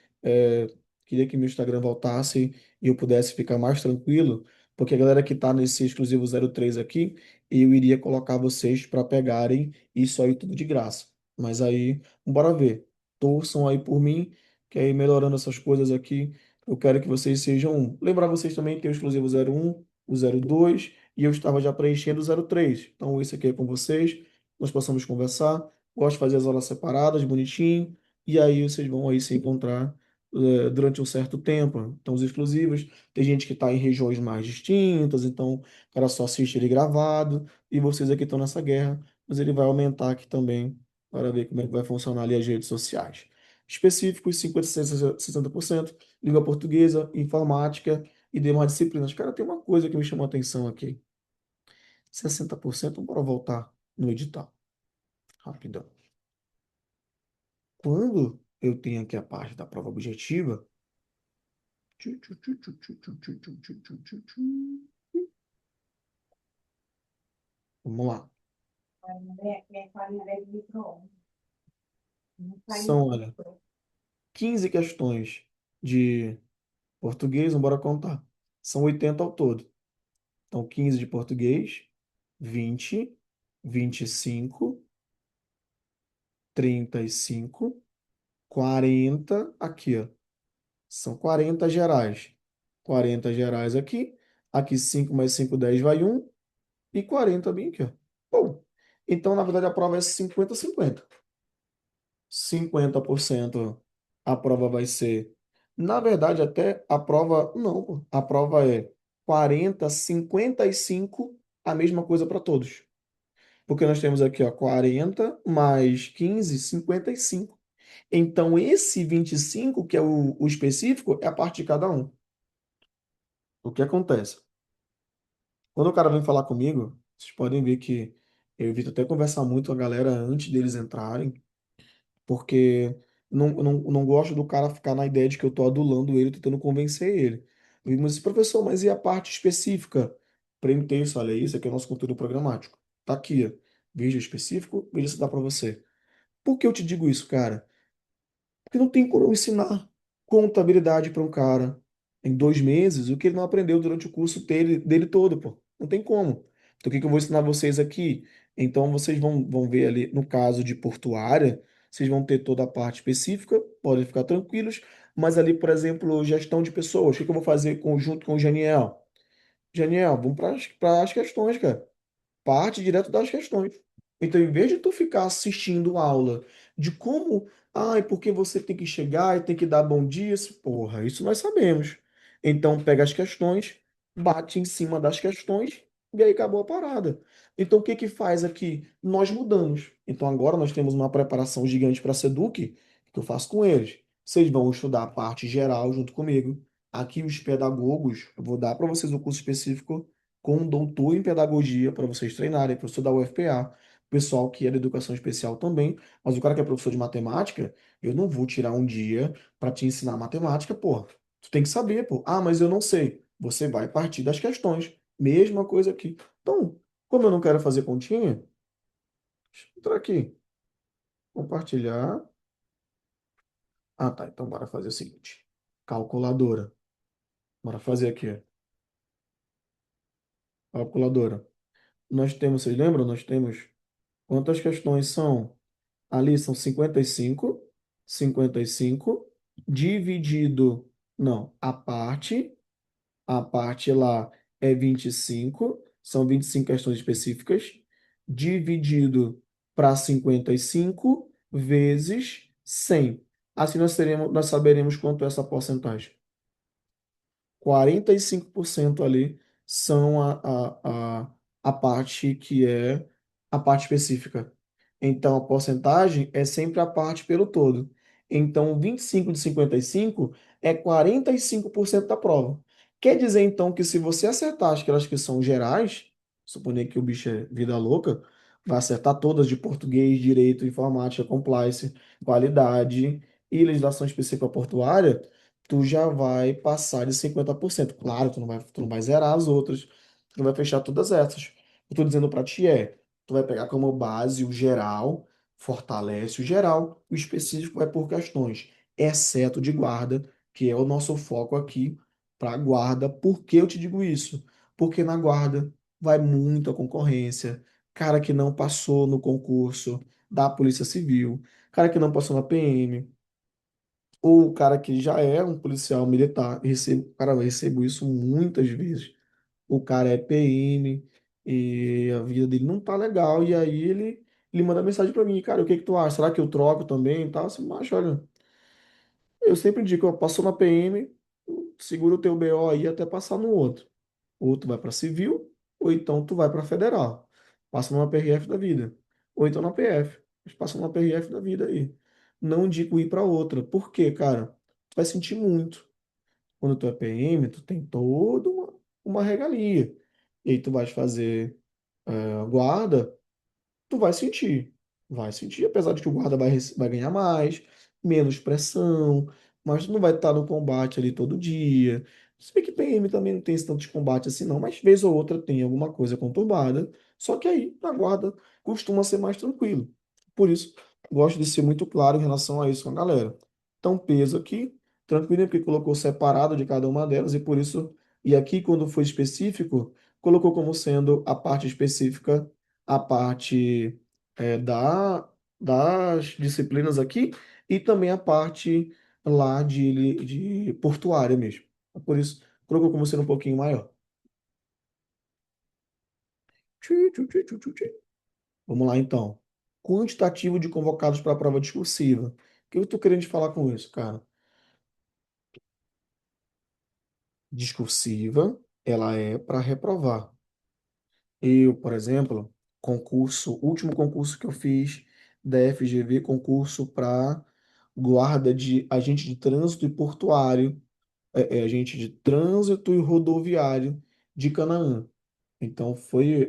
queria que meu Instagram voltasse e eu pudesse ficar mais tranquilo, porque a galera que está nesse exclusivo 03 aqui, eu iria colocar vocês para pegarem isso aí tudo de graça. Mas aí, bora ver. Torçam aí por mim, que aí melhorando essas coisas aqui, eu quero que vocês sejam um. Lembrar vocês também que tem o exclusivo 01, o 02 e eu estava já preenchendo o 03. Então, isso aqui é com vocês, nós possamos conversar. Gosto de fazer as aulas separadas, bonitinho, e aí vocês vão aí se encontrar durante um certo tempo. Então, os exclusivos, tem gente que está em regiões mais distintas, então o cara só assiste ele gravado, e vocês aqui estão nessa guerra, mas ele vai aumentar aqui também para ver como é que vai funcionar ali as redes sociais. Específicos, 50, 60%, língua portuguesa, informática e demais disciplinas. Cara, tem uma coisa que me chamou a atenção aqui. 60%, bora voltar no edital. Rapidão. Quando eu tenho aqui a parte da prova objetiva, tchu, tchu, tchu, tchu, tchu, tchu, tchu, tchu, tchu, tchu, tchu, tchu. Vamos lá. São, olha, 15 questões de português, bora contar. São 80 ao todo. Então, 15 de português, 20, 25, 35, 40 aqui, ó. São 40 gerais. 40 gerais aqui. Aqui 5 mais 5 10 vai um. E 40 bem aqui, ó. Bom, então, na verdade, a prova é 50-50. 50% a prova vai ser. Na verdade, até a prova. Não, pô. A prova é 40-55 a mesma coisa para todos. Porque nós temos aqui, ó, 40 mais 15 55. Então, esse 25 que é o específico, é a parte de cada um. O que acontece? Quando o cara vem falar comigo, vocês podem ver que eu evito até conversar muito com a galera antes deles entrarem, porque não gosto do cara ficar na ideia de que eu tô adulando ele, tentando convencer ele. Mas, professor, mas e a parte específica? Preenche isso, olha, isso aqui é o nosso conteúdo programático. Tá aqui, ó. Veja o específico, veja se dá para você. Por que eu te digo isso, cara? Porque não tem como eu ensinar contabilidade para um cara em 2 meses o que ele não aprendeu durante o curso dele todo, pô. Não tem como. Então, o que que eu vou ensinar vocês aqui? Então, vocês vão ver ali, no caso de portuária, vocês vão ter toda a parte específica, podem ficar tranquilos, mas ali, por exemplo, gestão de pessoas, o que que eu vou fazer junto com o Janiel? Janiel, vamos para as questões, cara, parte direto das questões. Então, em vez de tu ficar assistindo aula de como, ai, porque você tem que chegar e tem que dar bom dia, porra, isso nós sabemos. Então, pega as questões, bate em cima das questões e aí acabou a parada. Então, o que que faz aqui? Nós mudamos. Então, agora nós temos uma preparação gigante para a Seduc, que eu faço com eles. Vocês vão estudar a parte geral junto comigo. Aqui, os pedagogos, eu vou dar para vocês o curso específico com um doutor em pedagogia para vocês treinarem, professor da UFPA, pessoal que é da educação especial também, mas o cara que é professor de matemática, eu não vou tirar um dia para te ensinar matemática, porra. Tu tem que saber, pô. Ah, mas eu não sei. Você vai partir das questões. Mesma coisa aqui. Então, como eu não quero fazer continha, deixa eu entrar aqui. Compartilhar. Ah, tá. Então, bora fazer o seguinte. Calculadora. Bora fazer aqui. Calculadora. Nós temos, vocês lembram? Nós temos quantas questões são? Ali são 55, 55. dividido, não, a parte lá é 25, são 25 questões específicas, dividido para 55 vezes 100. Assim nós saberemos quanto é essa porcentagem. 45% ali são a parte que é a parte específica. Então, a porcentagem é sempre a parte pelo todo. Então, 25 de 55 é 45% da prova. Quer dizer, então, que se você acertar aquelas que são gerais, suponer que o bicho é vida louca, vai acertar todas de português, direito, informática, compliance, qualidade e legislação específica portuária, tu já vai passar de 50%. Claro, tu não vai zerar as outras, tu não vai fechar todas essas. Eu tô dizendo para ti tu vai pegar como base o geral, fortalece o geral, o específico vai por questões, exceto de guarda, que é o nosso foco aqui para guarda. Por que eu te digo isso? Porque na guarda vai muita concorrência, cara que não passou no concurso da Polícia Civil, cara que não passou na PM, ou o cara que já é um policial militar, cara, eu recebo isso muitas vezes. O cara é PM e a vida dele não tá legal, e aí ele manda mensagem pra mim, cara, o que que tu acha? Será que eu troco também e tal? Assim, mas olha, eu sempre digo, ó, passou na PM, segura o teu BO aí até passar no outro. Ou tu vai pra civil, ou então tu vai pra federal. Passa numa PRF da vida. Ou então na PF. Mas passa numa PRF da vida aí. Não indico ir pra outra. Por quê, cara? Tu vai sentir muito. Quando tu é PM, tu tem toda uma regalia. E aí tu vais fazer guarda, tu vai sentir. Vai sentir, apesar de que o guarda vai ganhar mais, menos pressão, mas tu não vai estar no combate ali todo dia. Se bem que PM também não tem esse tanto de combate assim, não, mas vez ou outra tem alguma coisa conturbada. Só que aí, na guarda, costuma ser mais tranquilo. Por isso, gosto de ser muito claro em relação a isso com a galera. Então, peso aqui, tranquilo, porque colocou separado de cada uma delas, e por isso, e aqui, quando foi específico, colocou como sendo a parte específica a parte das disciplinas aqui e também a parte lá de portuária mesmo. Por isso, colocou como sendo um pouquinho maior. Tchu. Vamos lá, então. Quantitativo de convocados para a prova discursiva. O que eu estou querendo te falar com isso, cara? Discursiva, ela é para reprovar. Eu, por exemplo, último concurso que eu fiz da FGV, concurso para guarda de agente de trânsito e portuário, agente de trânsito e rodoviário de Canaã. Então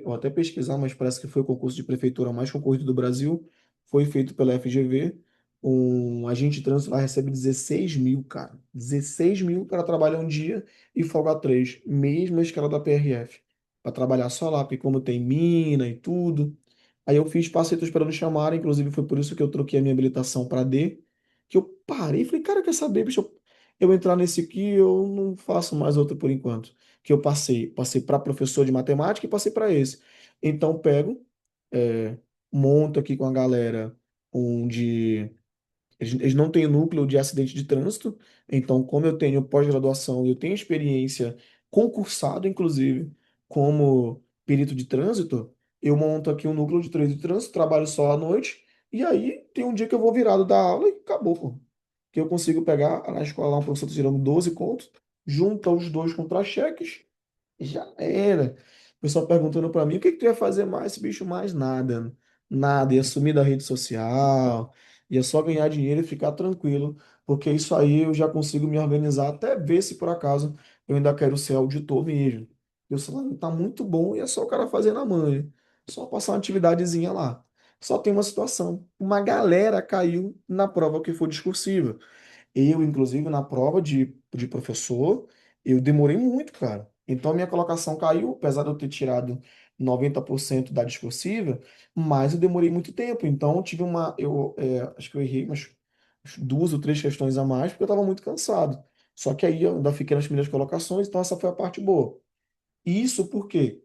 eu até pesquisar, mas parece que foi o concurso de prefeitura mais concorrido do Brasil, foi feito pela FGV. Um agente de trânsito lá recebe 16 mil, cara. 16 mil para trabalhar um dia e folgar três, mesma escala da PRF, para trabalhar só lá, porque como tem mina e tudo. Aí eu fiz, passei, tô esperando chamar, inclusive foi por isso que eu troquei a minha habilitação para D, que eu parei e falei, cara, quer saber, bicho, eu entrar nesse aqui, eu não faço mais outro por enquanto. Que eu passei para professor de matemática e passei para esse. Então pego, é, monto aqui com a galera onde eles não têm núcleo de acidente de trânsito, então, como eu tenho pós-graduação e eu tenho experiência concursado, inclusive, como perito de trânsito, eu monto aqui um núcleo de trânsito, trabalho só à noite, e aí tem um dia que eu vou virado da aula e acabou, pô. Que eu consigo pegar na escola lá, um professor tá tirando 12 contos, junta os dois contra-cheques, já era. O pessoal perguntando pra mim, o que que tu ia fazer mais, esse bicho? Mais nada. Nada. Ia sumir da rede social, ia só ganhar dinheiro e ficar tranquilo, porque isso aí eu já consigo me organizar, até ver se por acaso eu ainda quero ser auditor mesmo. E o salário tá muito bom e é só o cara fazer na manhã. Só passar uma atividadezinha lá. Só tem uma situação. Uma galera caiu na prova que foi discursiva. Eu, inclusive, na prova de professor, eu demorei muito, cara. Então, a minha colocação caiu, apesar de eu ter tirado 90% da discursiva, mas eu demorei muito tempo. Então, eu tive acho que eu errei umas duas ou três questões a mais, porque eu estava muito cansado. Só que aí eu ainda fiquei nas primeiras colocações, então essa foi a parte boa. Isso porque,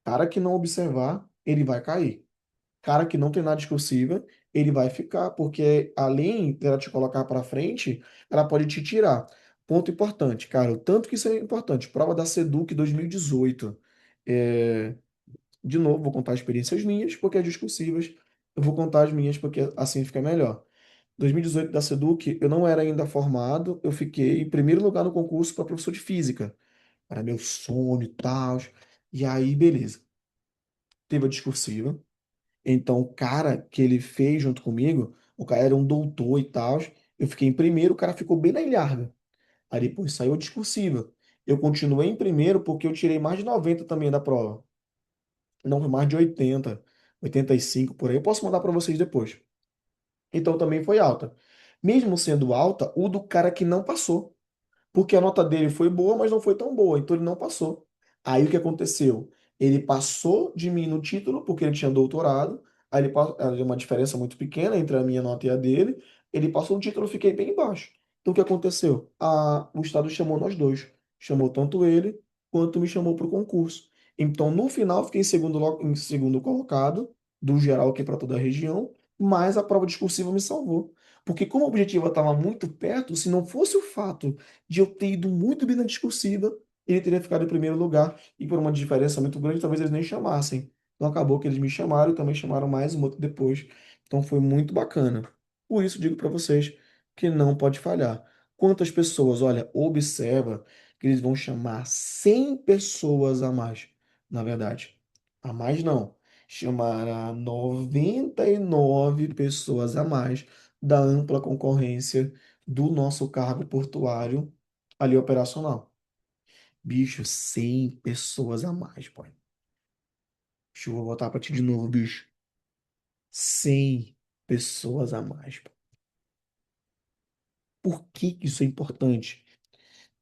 cara que não observar, ele vai cair. Cara que não treinar discursiva, ele vai ficar, porque além dela te colocar para frente, ela pode te tirar. Ponto importante, cara, o tanto que isso é importante. Prova da Seduc 2018. É, de novo, vou contar experiências minhas, porque as discursivas, eu vou contar as minhas, porque assim fica melhor. 2018 da Seduc, eu não era ainda formado, eu fiquei em primeiro lugar no concurso para professor de física. Era meu sonho e tal. E aí, beleza. Teve a discursiva. Então, o cara que ele fez junto comigo, o cara era um doutor e tal. Eu fiquei em primeiro, o cara ficou bem na ilharga. Aí depois saiu a discursiva. Eu continuei em primeiro porque eu tirei mais de 90 também da prova. Não, foi mais de 80, 85 por aí. Eu posso mandar para vocês depois. Então também foi alta. Mesmo sendo alta, o do cara que não passou. Porque a nota dele foi boa, mas não foi tão boa, então ele não passou. Aí o que aconteceu? Ele passou de mim no título, porque ele tinha doutorado, aí ele passou, era uma diferença muito pequena entre a minha nota e a dele, ele passou no título, eu fiquei bem embaixo. Então o que aconteceu? O Estado chamou nós dois, chamou tanto ele, quanto me chamou para o concurso. Então no final eu fiquei em segundo colocado, do geral aqui para toda a região, mas a prova discursiva me salvou. Porque como o objetivo estava muito perto, se não fosse o fato de eu ter ido muito bem na discursiva, ele teria ficado em primeiro lugar. E por uma diferença muito grande, talvez eles nem chamassem. Então acabou que eles me chamaram e também chamaram mais um outro depois. Então foi muito bacana. Por isso digo para vocês que não pode falhar. Quantas pessoas, olha, observa que eles vão chamar 100 pessoas a mais. Na verdade, a mais não. Chamará 99 pessoas a mais da ampla concorrência do nosso cargo portuário ali operacional. Bicho, 100 pessoas a mais, pô. Deixa eu voltar pra ti de novo, bicho. 100 pessoas a mais, pô. Por que que isso é importante?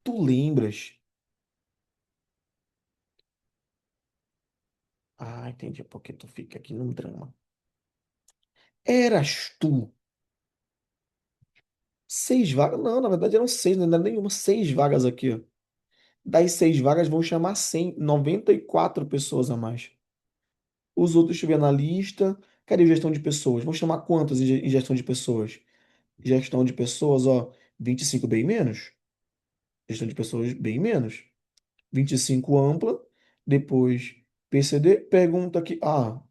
Tu lembras? Ah, entendi porque tu fica aqui num drama. Eras tu 6 vagas? Não, na verdade eram seis, não era nenhuma. 6 vagas aqui, ó. Das 6 vagas vão chamar 100, 94 pessoas a mais. Os outros estiver na lista. Cadê gestão de pessoas? Vão chamar quantas em gestão de pessoas? Gestão de pessoas, ó, 25 bem menos. Gestão de pessoas bem menos. 25 ampla, depois PCD, pergunta aqui,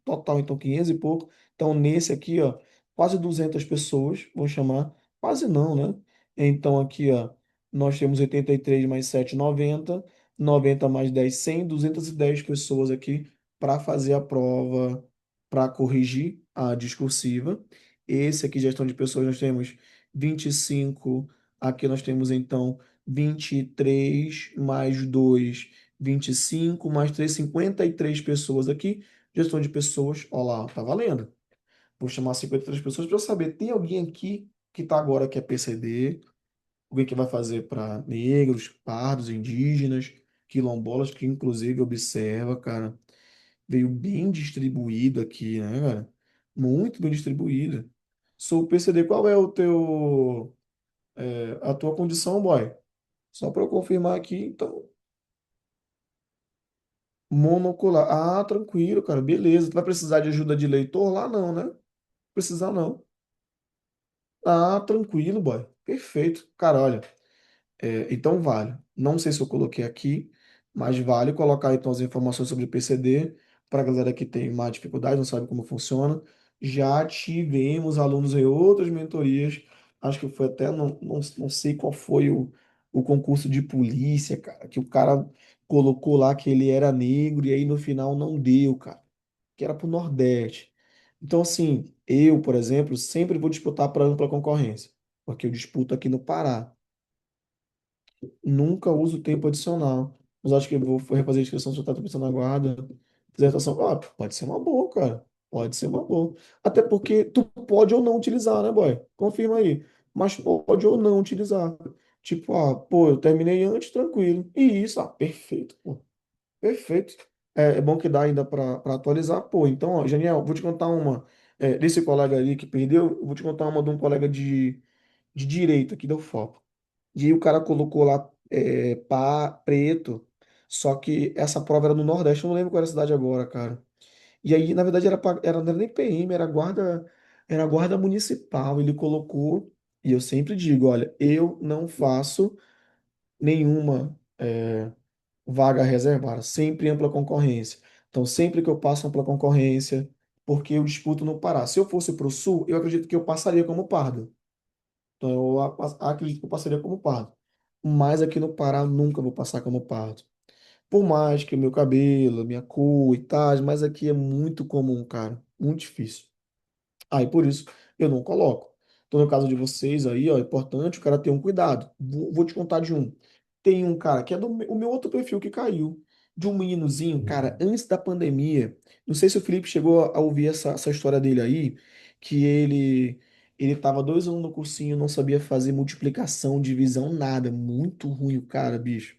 total então 500 e pouco. Então nesse aqui, ó, quase 200 pessoas, vou chamar, quase não, né? Então aqui, ó, nós temos 83 mais 7, 90, 90 mais 10, 100, 210 pessoas aqui para fazer a prova, para corrigir a discursiva. Esse aqui, gestão de pessoas, nós temos 25, aqui nós temos então 23 mais 2, 25 mais 3, 53 pessoas aqui. Gestão de pessoas, ó lá, tá valendo. Vou chamar 53 pessoas para eu saber. Tem alguém aqui que tá agora que é PCD, alguém que vai fazer para negros, pardos, indígenas, quilombolas, que inclusive observa, cara, veio bem distribuído aqui, né, cara? Muito bem distribuído. Sou PCD, qual é a tua condição, boy? Só para eu confirmar aqui, então. Monocular. Ah, tranquilo, cara. Beleza. Tu vai precisar de ajuda de leitor lá? Não, né? Precisar não. Ah, tranquilo, boy. Perfeito. Cara, olha. Então vale. Não sei se eu coloquei aqui, mas vale colocar então as informações sobre PCD para a galera que tem má dificuldade, não sabe como funciona. Já tivemos alunos em outras mentorias. Acho que foi até, não sei qual foi o concurso de polícia, cara, que o cara colocou lá que ele era negro e aí no final não deu, cara, que era pro Nordeste. Então, assim, eu, por exemplo, sempre vou disputar para ampla concorrência, porque eu disputo aqui no Pará. Nunca uso tempo adicional. Mas acho que eu vou refazer a inscrição se eu estou pensando na guarda. Dissertação. Pode ser uma boa, cara. Pode ser uma boa. Até porque tu pode ou não utilizar, né, boy? Confirma aí. Mas pode ou não utilizar. Tipo, pô, eu terminei antes, tranquilo. E isso, perfeito, pô. Perfeito. É bom que dá ainda para atualizar. Pô, então, ó, Janiel, vou te contar uma. Desse colega ali que perdeu, eu vou te contar uma de um colega de direito aqui deu foco. E aí o cara colocou lá preto, só que essa prova era no Nordeste, eu não lembro qual era a cidade agora, cara. E aí, na verdade, não era nem PM, era guarda. Era a guarda municipal, ele colocou, e eu sempre digo, olha, eu não faço nenhuma vaga reservada, sempre ampla concorrência. Então, sempre que eu passo ampla concorrência, porque eu disputo no Pará. Se eu fosse para o Sul, eu acredito que eu passaria como pardo. Então, eu acredito que eu passaria como pardo. Mas aqui no Pará, nunca vou passar como pardo. Por mais que o meu cabelo, minha cor e tal, mas aqui é muito comum, cara. Muito difícil. Aí por isso eu não coloco. Então, no caso de vocês aí, ó, é importante o cara ter um cuidado. Vou te contar de um. Tem um cara que é o meu outro perfil que caiu. De um meninozinho, cara, antes da pandemia. Não sei se o Felipe chegou a ouvir essa história dele aí, que ele tava 2 anos no cursinho, não sabia fazer multiplicação, divisão, nada. Muito ruim o cara, bicho.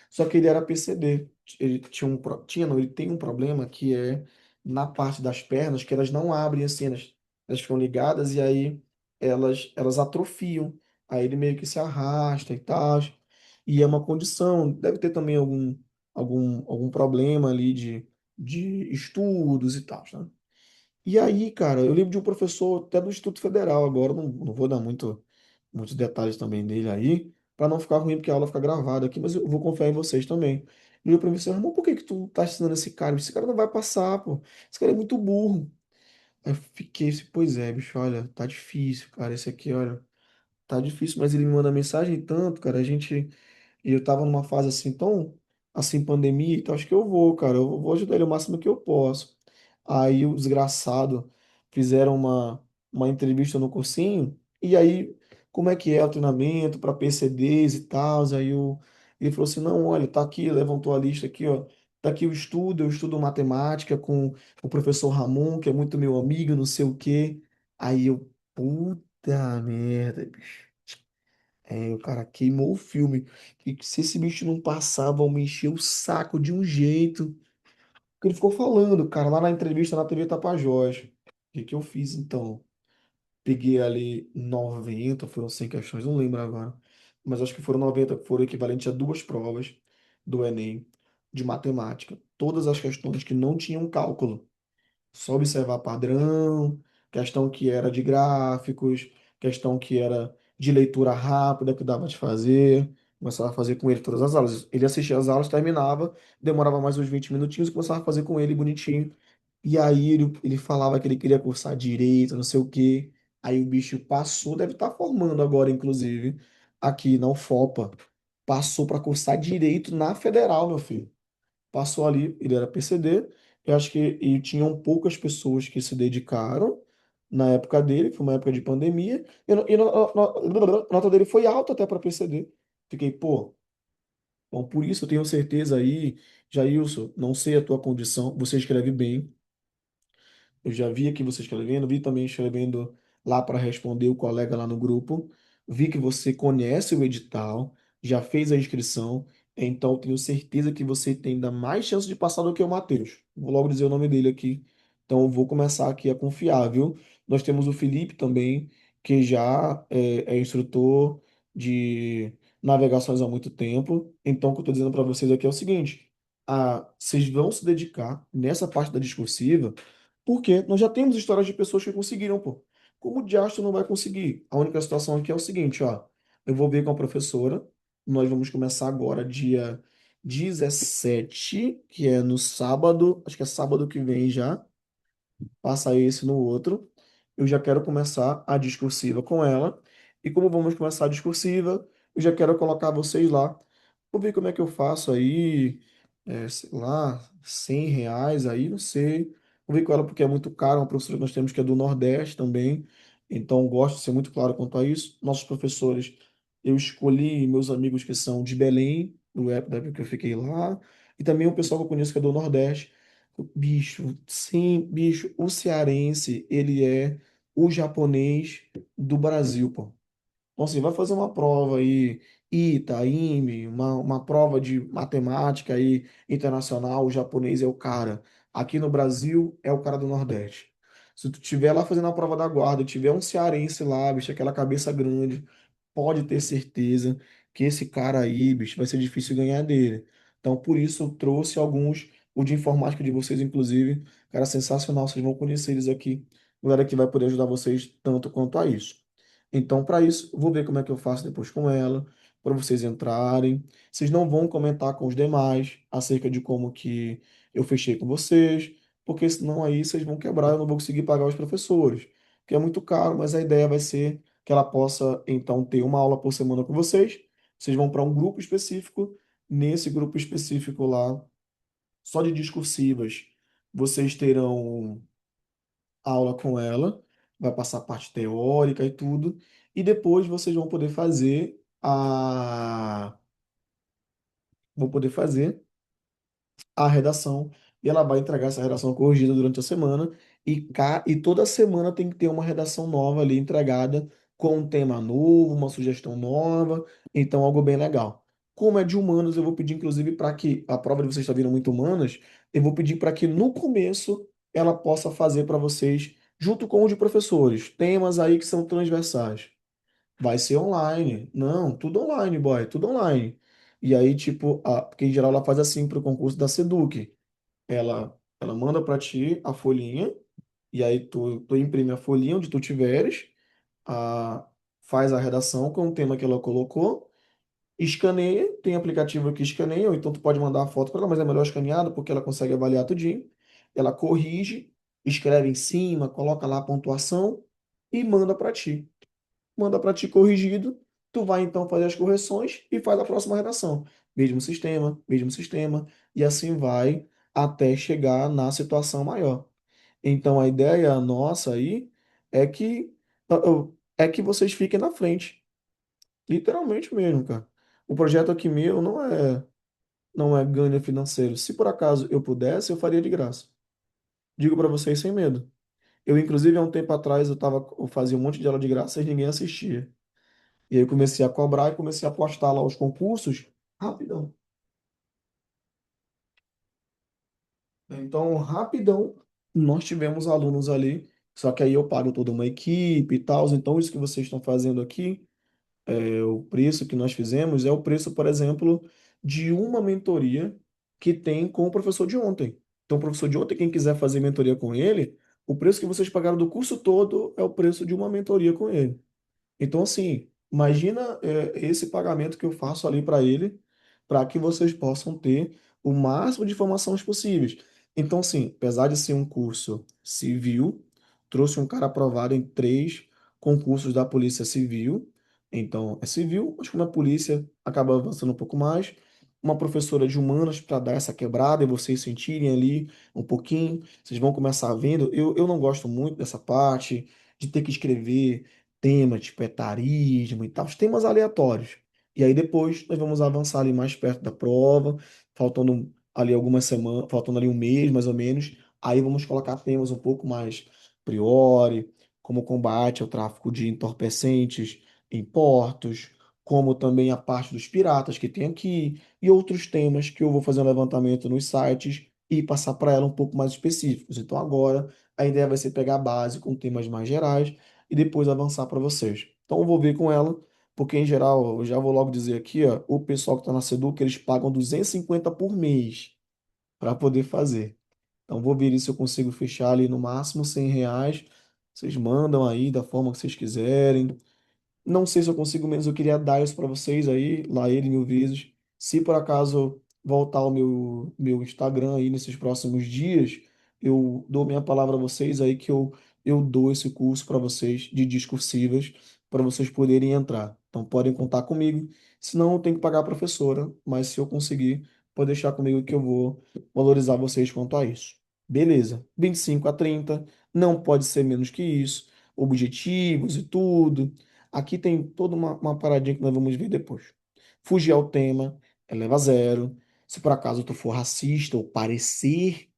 Só que ele era PCD. Ele tinha tinha, não, ele tem um problema que é na parte das pernas, que elas não abrem assim, elas ficam ligadas e aí elas atrofiam. Aí ele meio que se arrasta e tal. E é uma condição, deve ter também algum problema ali de estudos e tal, né? E aí, cara, eu lembro de um professor até do Instituto Federal agora, não vou dar muitos detalhes também dele aí, para não ficar ruim, porque a aula fica gravada aqui, mas eu vou confiar em vocês também. E o professor, irmão, por que que tu tá ensinando esse cara? Esse cara não vai passar, pô. Esse cara é muito burro. Aí eu fiquei assim, pois é, bicho, olha, tá difícil, cara. Esse aqui, olha, tá difícil, mas ele me manda mensagem tanto, cara. E eu tava numa fase assim, tão assim, pandemia, então acho que eu vou, cara. Eu vou ajudar ele o máximo que eu posso. Aí o desgraçado fizeram uma entrevista no cursinho, e aí, como é que é o treinamento para PCDs e tal? Ele falou assim: não, olha, tá aqui, levantou a lista aqui, ó. Tá aqui o estudo, eu estudo matemática com o professor Ramon, que é muito meu amigo, não sei o quê. Aí eu, puta merda, bicho. É, o cara queimou o filme. E se esse bicho não passava, eu me encher o saco de um jeito. Porque ele ficou falando, cara, lá na entrevista na TV Tapajós. O que que eu fiz então? Peguei ali 90, foram 100 questões, não lembro agora. Mas acho que foram 90, que foram equivalentes a duas provas do Enem de matemática. Todas as questões que não tinham cálculo. Só observar padrão, questão que era de gráficos, questão que era de leitura rápida que dava de fazer. Começava a fazer com ele todas as aulas. Ele assistia as aulas, terminava, demorava mais uns 20 minutinhos e começava a fazer com ele bonitinho. E aí ele falava que ele queria cursar direito, não sei o quê. Aí o bicho passou, deve estar formando agora, inclusive, aqui na UFOPA. Passou para cursar direito na Federal, meu filho. Passou ali, ele era PCD, eu acho que e tinham poucas pessoas que se dedicaram na época dele, foi uma época de pandemia, a nota dele foi alta até para PCD. Fiquei, pô, bom, por isso eu tenho certeza aí, Jailson, não sei a tua condição, você escreve bem, eu já vi aqui você escrevendo, vi também escrevendo lá para responder o colega lá no grupo. Vi que você conhece o edital, já fez a inscrição, então tenho certeza que você tem ainda mais chance de passar do que o Matheus. Vou logo dizer o nome dele aqui. Então eu vou começar aqui a confiar, viu? Nós temos o Felipe também, que já é instrutor de navegações há muito tempo. Então o que eu estou dizendo para vocês aqui é o seguinte: vocês vão se dedicar nessa parte da discursiva porque nós já temos histórias de pessoas que conseguiram, pô. Como o Diastro não vai conseguir? A única situação aqui é o seguinte, ó. Eu vou ver com a professora. Nós vamos começar agora dia 17, que é no sábado. Acho que é sábado que vem já passa esse no outro. Eu já quero começar a discursiva com ela. E como vamos começar a discursiva, eu já quero colocar vocês lá. Vou ver como é que eu faço aí, sei lá, R$ 100 aí, não sei. Vou ver com ela porque é muito caro, uma professora que nós temos que é do Nordeste também. Então, gosto de ser muito claro quanto a isso. Nossos professores, eu escolhi meus amigos que são de Belém, da época que eu fiquei lá, e também o pessoal que eu conheço que é do Nordeste. Bicho, sim, bicho, o cearense, ele é o japonês do Brasil, pô. Então, assim, vai fazer uma prova aí, ITA, IME, uma prova de matemática aí internacional, o japonês é o cara. Aqui no Brasil, é o cara do Nordeste. Se tu tiver lá fazendo a prova da guarda, e tiver um cearense lá, bicho, aquela cabeça grande, pode ter certeza que esse cara aí, bicho, vai ser difícil ganhar dele. Então, por isso, eu trouxe alguns, o de informática de vocês, inclusive, cara, sensacional, vocês vão conhecer eles aqui. galera que vai poder ajudar vocês tanto quanto a isso. Então, para isso, eu vou ver como é que eu faço depois com ela, para vocês entrarem. Vocês não vão comentar com os demais acerca de como que eu fechei com vocês, porque senão aí vocês vão quebrar, eu não vou conseguir pagar os professores, que é muito caro, mas a ideia vai ser que ela possa, então, ter uma aula por semana com vocês. Vocês vão para um grupo específico, nesse grupo específico lá, só de discursivas, vocês terão aula com ela, vai passar a parte teórica e tudo, e depois vocês vão poder fazer a redação e ela vai entregar essa redação corrigida durante a semana e toda semana tem que ter uma redação nova ali entregada com um tema novo, uma sugestão nova, então algo bem legal. Como é de humanos, eu vou pedir inclusive para que a prova de vocês está vindo muito humanas, eu vou pedir para que no começo ela possa fazer para vocês junto com o de professores, temas aí que são transversais. Vai ser online. Não, tudo online, boy, tudo online. E aí, tipo, porque em geral ela faz assim para o concurso da Seduc. Ela manda para ti a folhinha, e aí tu imprime a folhinha onde tu tiveres, a, faz a redação com o tema que ela colocou, escaneia, tem aplicativo que escaneia, ou então tu pode mandar a foto para ela, mas é melhor escaneado porque ela consegue avaliar tudinho. Ela corrige, escreve em cima, coloca lá a pontuação e manda para ti corrigido, tu vai então fazer as correções e faz a próxima redação. Mesmo sistema, e assim vai até chegar na situação maior. Então a ideia nossa aí é que vocês fiquem na frente, literalmente mesmo, cara. O projeto aqui meu não é ganho financeiro. Se por acaso eu pudesse, eu faria de graça. Digo para vocês sem medo. Eu, inclusive, há um tempo atrás, eu fazia um monte de aula de graça e ninguém assistia. E aí eu comecei a cobrar e comecei a postar lá os concursos rapidão. Então, rapidão, nós tivemos alunos ali, só que aí eu pago toda uma equipe e tal. Então, isso que vocês estão fazendo aqui, o preço que nós fizemos é o preço, por exemplo, de uma mentoria que tem com o professor de ontem. Então, o professor de ontem, quem quiser fazer mentoria com ele, o preço que vocês pagaram do curso todo é o preço de uma mentoria com ele. Então, assim, imagina esse pagamento que eu faço ali para ele, para que vocês possam ter o máximo de informações possíveis. Então, assim, apesar de ser um curso civil, trouxe um cara aprovado em 3 concursos da Polícia Civil. Então, é civil, mas como é polícia, acaba avançando um pouco mais. Uma professora de humanas para dar essa quebrada e vocês sentirem ali um pouquinho. Vocês vão começar vendo. Eu não gosto muito dessa parte de ter que escrever tema, tipo etarismo e tal, os temas aleatórios. E aí depois nós vamos avançar ali mais perto da prova, faltando ali algumas semanas, faltando ali um mês mais ou menos. Aí vamos colocar temas um pouco mais priori, como combate ao tráfico de entorpecentes em portos, como também a parte dos piratas que tem aqui, e outros temas que eu vou fazer um levantamento nos sites e passar para ela um pouco mais específicos. Então agora a ideia vai ser pegar a base com temas mais gerais e depois avançar para vocês. Então eu vou ver com ela, porque em geral, eu já vou logo dizer aqui, ó, o pessoal que está na Seduc, eles pagam 250 por mês para poder fazer. Então vou ver se eu consigo fechar ali no máximo R$ 100. Vocês mandam aí da forma que vocês quiserem. Não sei se eu consigo menos, eu queria dar isso para vocês aí, lá ele mil vezes. Se por acaso voltar o meu Instagram aí nesses próximos dias, eu dou minha palavra a vocês aí que eu dou esse curso para vocês de discursivas, para vocês poderem entrar. Então podem contar comigo. Se não, eu tenho que pagar a professora, mas se eu conseguir, pode deixar comigo que eu vou valorizar vocês quanto a isso. Beleza, 25 a 30, não pode ser menos que isso, objetivos e tudo. Aqui tem toda uma paradinha que nós vamos ver depois. Fugir ao tema, eleva zero. Se por acaso tu for racista ou parecer,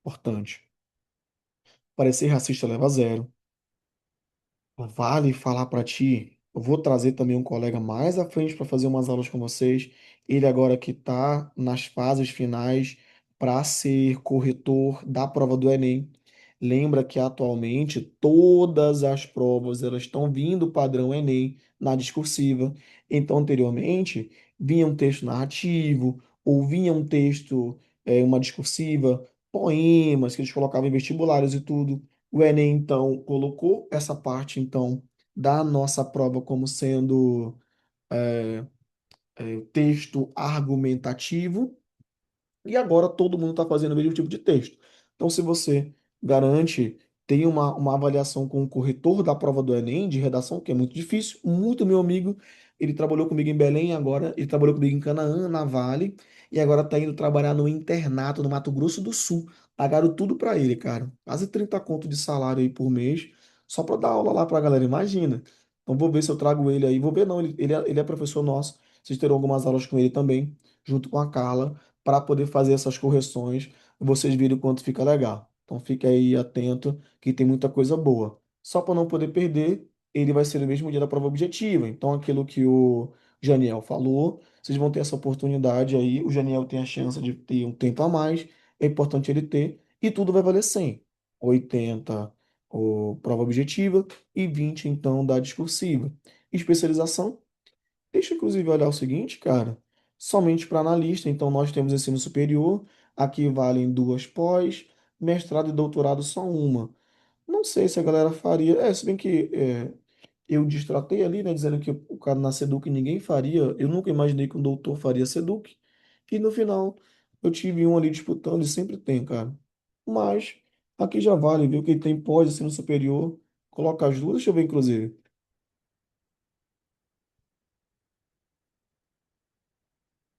importante, parecer racista eleva zero. Vale falar para ti. Eu vou trazer também um colega mais à frente para fazer umas aulas com vocês. Ele agora que está nas fases finais para ser corretor da prova do Enem. Lembra que atualmente todas as provas elas estão vindo padrão Enem na discursiva. Então, anteriormente, vinha um texto narrativo, ou vinha um texto, uma discursiva, poemas que eles colocavam em vestibulares e tudo. O Enem, então, colocou essa parte, então, da nossa prova como sendo texto argumentativo, e agora todo mundo está fazendo o mesmo tipo de texto. Então, se você garante, tem uma avaliação com o corretor da prova do Enem, de redação, que é muito difícil, muito meu amigo, ele trabalhou comigo em Belém agora, ele trabalhou comigo em Canaã, na Vale, e agora está indo trabalhar no internato no Mato Grosso do Sul. Pagaram tudo para ele, cara. Quase 30 conto de salário aí por mês, só para dar aula lá para a galera, imagina. Então, vou ver se eu trago ele aí. Vou ver, não, ele é professor nosso. Vocês terão algumas aulas com ele também, junto com a Carla para poder fazer essas correções e vocês virem o quanto fica legal. Então fique aí atento que tem muita coisa boa. Só para não poder perder, ele vai ser no mesmo dia da prova objetiva. Então aquilo que o Janiel falou, vocês vão ter essa oportunidade aí. O Janiel tem a chance de ter um tempo a mais, é importante ele ter, e tudo vai valer 100. 80 prova objetiva e 20 então da discursiva. Especialização, deixa eu, inclusive, olhar o seguinte, cara. Somente para analista, então nós temos ensino superior, aqui valem duas pós, mestrado e doutorado só uma. Não sei se a galera faria. Se bem que eu destratei ali, né, dizendo que o cara na Seduc ninguém faria. Eu nunca imaginei que um doutor faria Seduc. E no final, eu tive um ali disputando, e sempre tem, cara. Mas aqui já vale, viu? Quem tem pós, ensino superior, coloca as duas. Deixa eu ver, inclusive.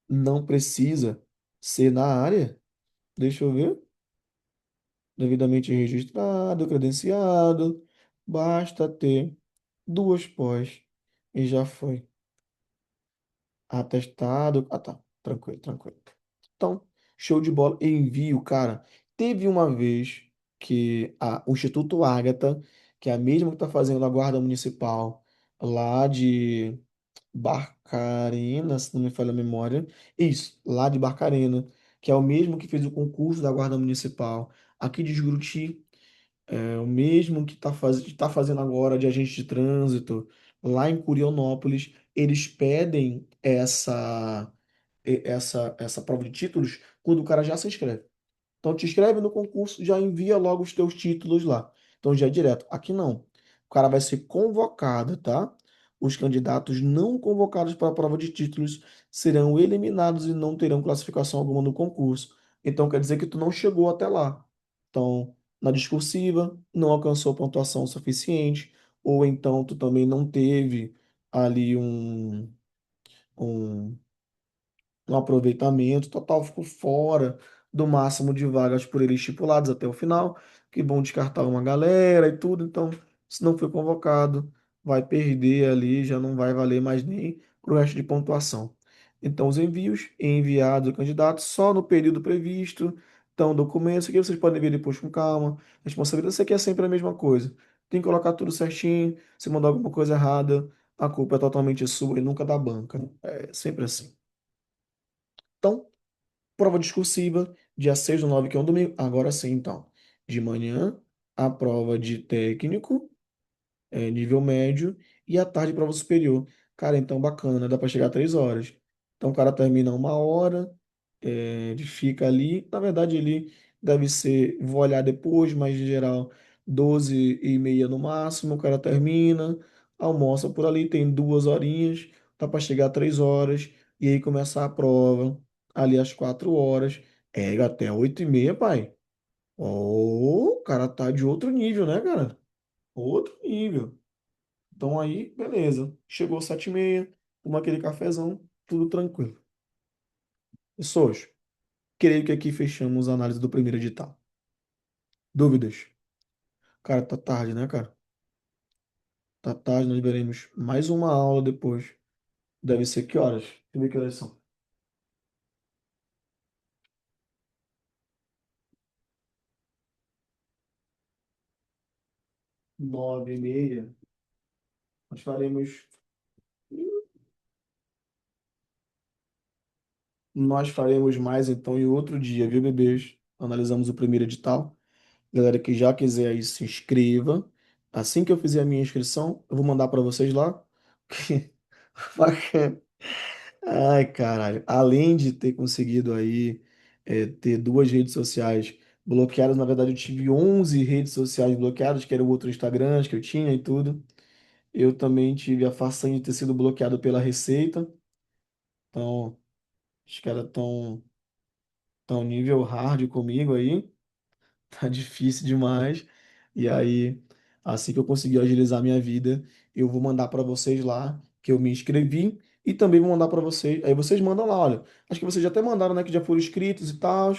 Não precisa ser na área. Deixa eu ver. Devidamente registrado, credenciado. Basta ter duas pós. E já foi. Atestado. Ah, tá. Tranquilo, tranquilo. Então, show de bola. Envio, cara. Teve uma vez que o Instituto Ágata, que é a mesma que está fazendo a Guarda Municipal lá de Barcarena, se não me falha a memória. Isso, lá de Barcarena, que é o mesmo que fez o concurso da Guarda Municipal aqui de Juruti, é o mesmo que tá fazendo agora de agente de trânsito lá em Curionópolis. Eles pedem essa prova de títulos quando o cara já se inscreve. Então, te inscreve no concurso, já envia logo os teus títulos lá. Então, já é direto. Aqui não. O cara vai ser convocado, tá? Os candidatos não convocados para a prova de títulos serão eliminados e não terão classificação alguma no concurso. Então, quer dizer que tu não chegou até lá. Então, na discursiva, não alcançou pontuação suficiente, ou então tu também não teve ali um no aproveitamento total, ficou fora do máximo de vagas por eles estipulados até o final, que vão descartar uma galera e tudo, então, se não foi convocado, vai perder ali, já não vai valer mais nem para o resto de pontuação. Então, os envios enviados ao candidato só no período previsto, então, documentos que vocês podem ver depois com calma, responsabilidade, isso aqui é sempre a mesma coisa. Tem que colocar tudo certinho, se mandar alguma coisa errada, a culpa é totalmente sua e nunca da banca. É sempre assim. Então, prova discursiva, dia 6/9, que é um domingo. Agora sim, então. De manhã, a prova de técnico, nível médio, e à tarde, prova superior. Cara, então bacana, né? Dá para chegar a 3 horas. Então, o cara termina 1 hora, ele fica ali. Na verdade, ele deve ser, vou olhar depois, mas em geral, 12h30 no máximo. O cara termina, almoça por ali, tem 2 horinhas, dá para chegar a 3 horas, e aí começar a prova, ali às 4 horas. É, até 8h30, pai. Ô, o cara tá de outro nível, né, cara? Outro nível. Então aí, beleza. Chegou 7h30, tomou aquele cafezão, tudo tranquilo. Pessoas, creio que aqui fechamos a análise do primeiro edital. Dúvidas? Cara, tá tarde, né, cara? Tá tarde, nós veremos mais uma aula depois. Deve ser que horas? Deixa eu ver que horas são. 9h30. Nós faremos. Nós faremos mais então em outro dia, viu, bebês? Analisamos o primeiro edital. Galera que já quiser aí se inscreva. Assim que eu fizer a minha inscrição, eu vou mandar para vocês lá. Bacana. Ai, caralho. Além de ter conseguido aí ter duas redes sociais Bloqueadas, na verdade, eu tive 11 redes sociais bloqueadas, que era o outro Instagram que eu tinha e tudo. Eu também tive a façanha de ter sido bloqueado pela Receita. Então, os caras tão nível hard comigo aí. Tá difícil demais. E aí, assim que eu conseguir agilizar minha vida, eu vou mandar para vocês lá que eu me inscrevi e também vou mandar para vocês. Aí vocês mandam lá, olha. Acho que vocês já até mandaram, né, que já foram inscritos e tal.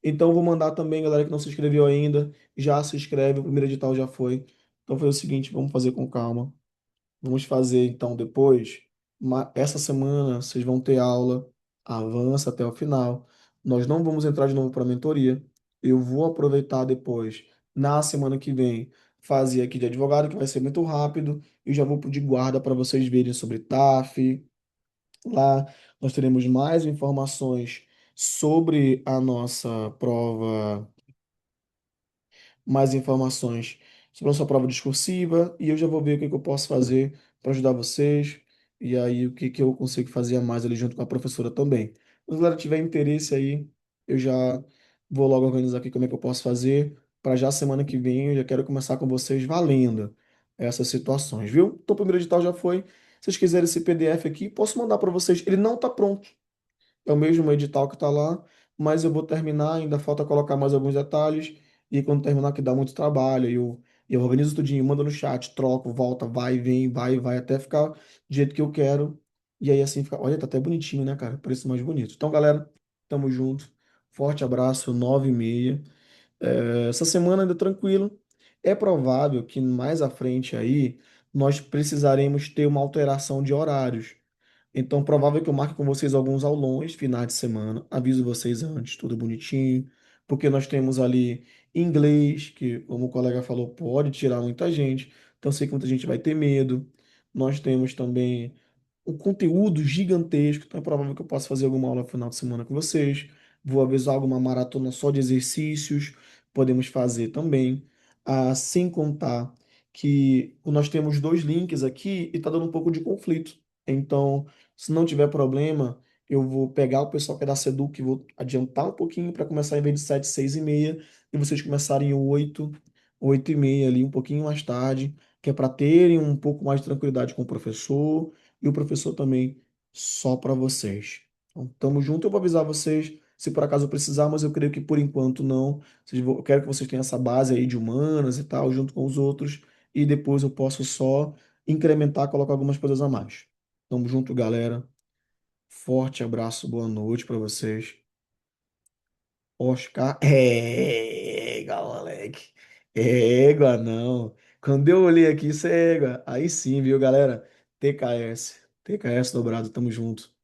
Então eu vou mandar também, galera que não se inscreveu ainda, já se inscreve, o primeiro edital já foi. Então foi o seguinte, vamos fazer com calma. Vamos fazer então depois. Essa semana vocês vão ter aula, avança até o final. Nós não vamos entrar de novo para a mentoria. Eu vou aproveitar depois, na semana que vem, fazer aqui de advogado, que vai ser muito rápido. E já vou pedir guarda para vocês verem sobre TAF. Lá nós teremos mais informações sobre a nossa prova, mais informações sobre a sua prova discursiva e eu já vou ver o que que eu posso fazer para ajudar vocês e aí o que que eu consigo fazer a mais ali junto com a professora também. Se a galera tiver interesse aí, eu já vou logo organizar aqui como é que eu posso fazer para já semana que vem eu já quero começar com vocês valendo essas situações, viu? Então o primeiro edital já foi. Se vocês quiserem esse PDF aqui, posso mandar para vocês. Ele não está pronto. É o mesmo edital que está lá, mas eu vou terminar, ainda falta colocar mais alguns detalhes, e quando terminar que dá muito trabalho, eu organizo tudinho, mando no chat, troco, volta, vai, vem, vai, até ficar do jeito que eu quero, e aí assim fica, olha, tá até bonitinho, né, cara? Preço mais bonito. Então, galera, tamo junto, forte abraço, 9h30. Essa semana ainda tranquilo, é provável que mais à frente aí, nós precisaremos ter uma alteração de horários, então, provável que eu marque com vocês alguns aulões, finais de semana. Aviso vocês antes, tudo bonitinho. Porque nós temos ali inglês, que, como o colega falou, pode tirar muita gente. Então, sei que muita gente vai ter medo. Nós temos também um conteúdo gigantesco. Então, é provável que eu possa fazer alguma aula no final de semana com vocês. Vou avisar alguma maratona só de exercícios. Podemos fazer também. Sem contar que nós temos dois links aqui e está dando um pouco de conflito. Então, se não tiver problema, eu vou pegar o pessoal que é da Seduc, vou adiantar um pouquinho para começar em vez de 7, 6h30, e vocês começarem 8, 8h30 ali, um pouquinho mais tarde, que é para terem um pouco mais de tranquilidade com o professor e o professor também só para vocês. Então, tamo junto, eu vou avisar vocês se por acaso precisar, mas eu creio que por enquanto não. Eu quero que vocês tenham essa base aí de humanas e tal, junto com os outros, e depois eu posso só incrementar, colocar algumas coisas a mais. Tamo junto, galera. Forte abraço, boa noite pra vocês. Oscar. Moleque. Égua, não. Quando eu olhei aqui, isso é égua. Aí sim, viu, galera? TKS. TKS dobrado, tamo junto.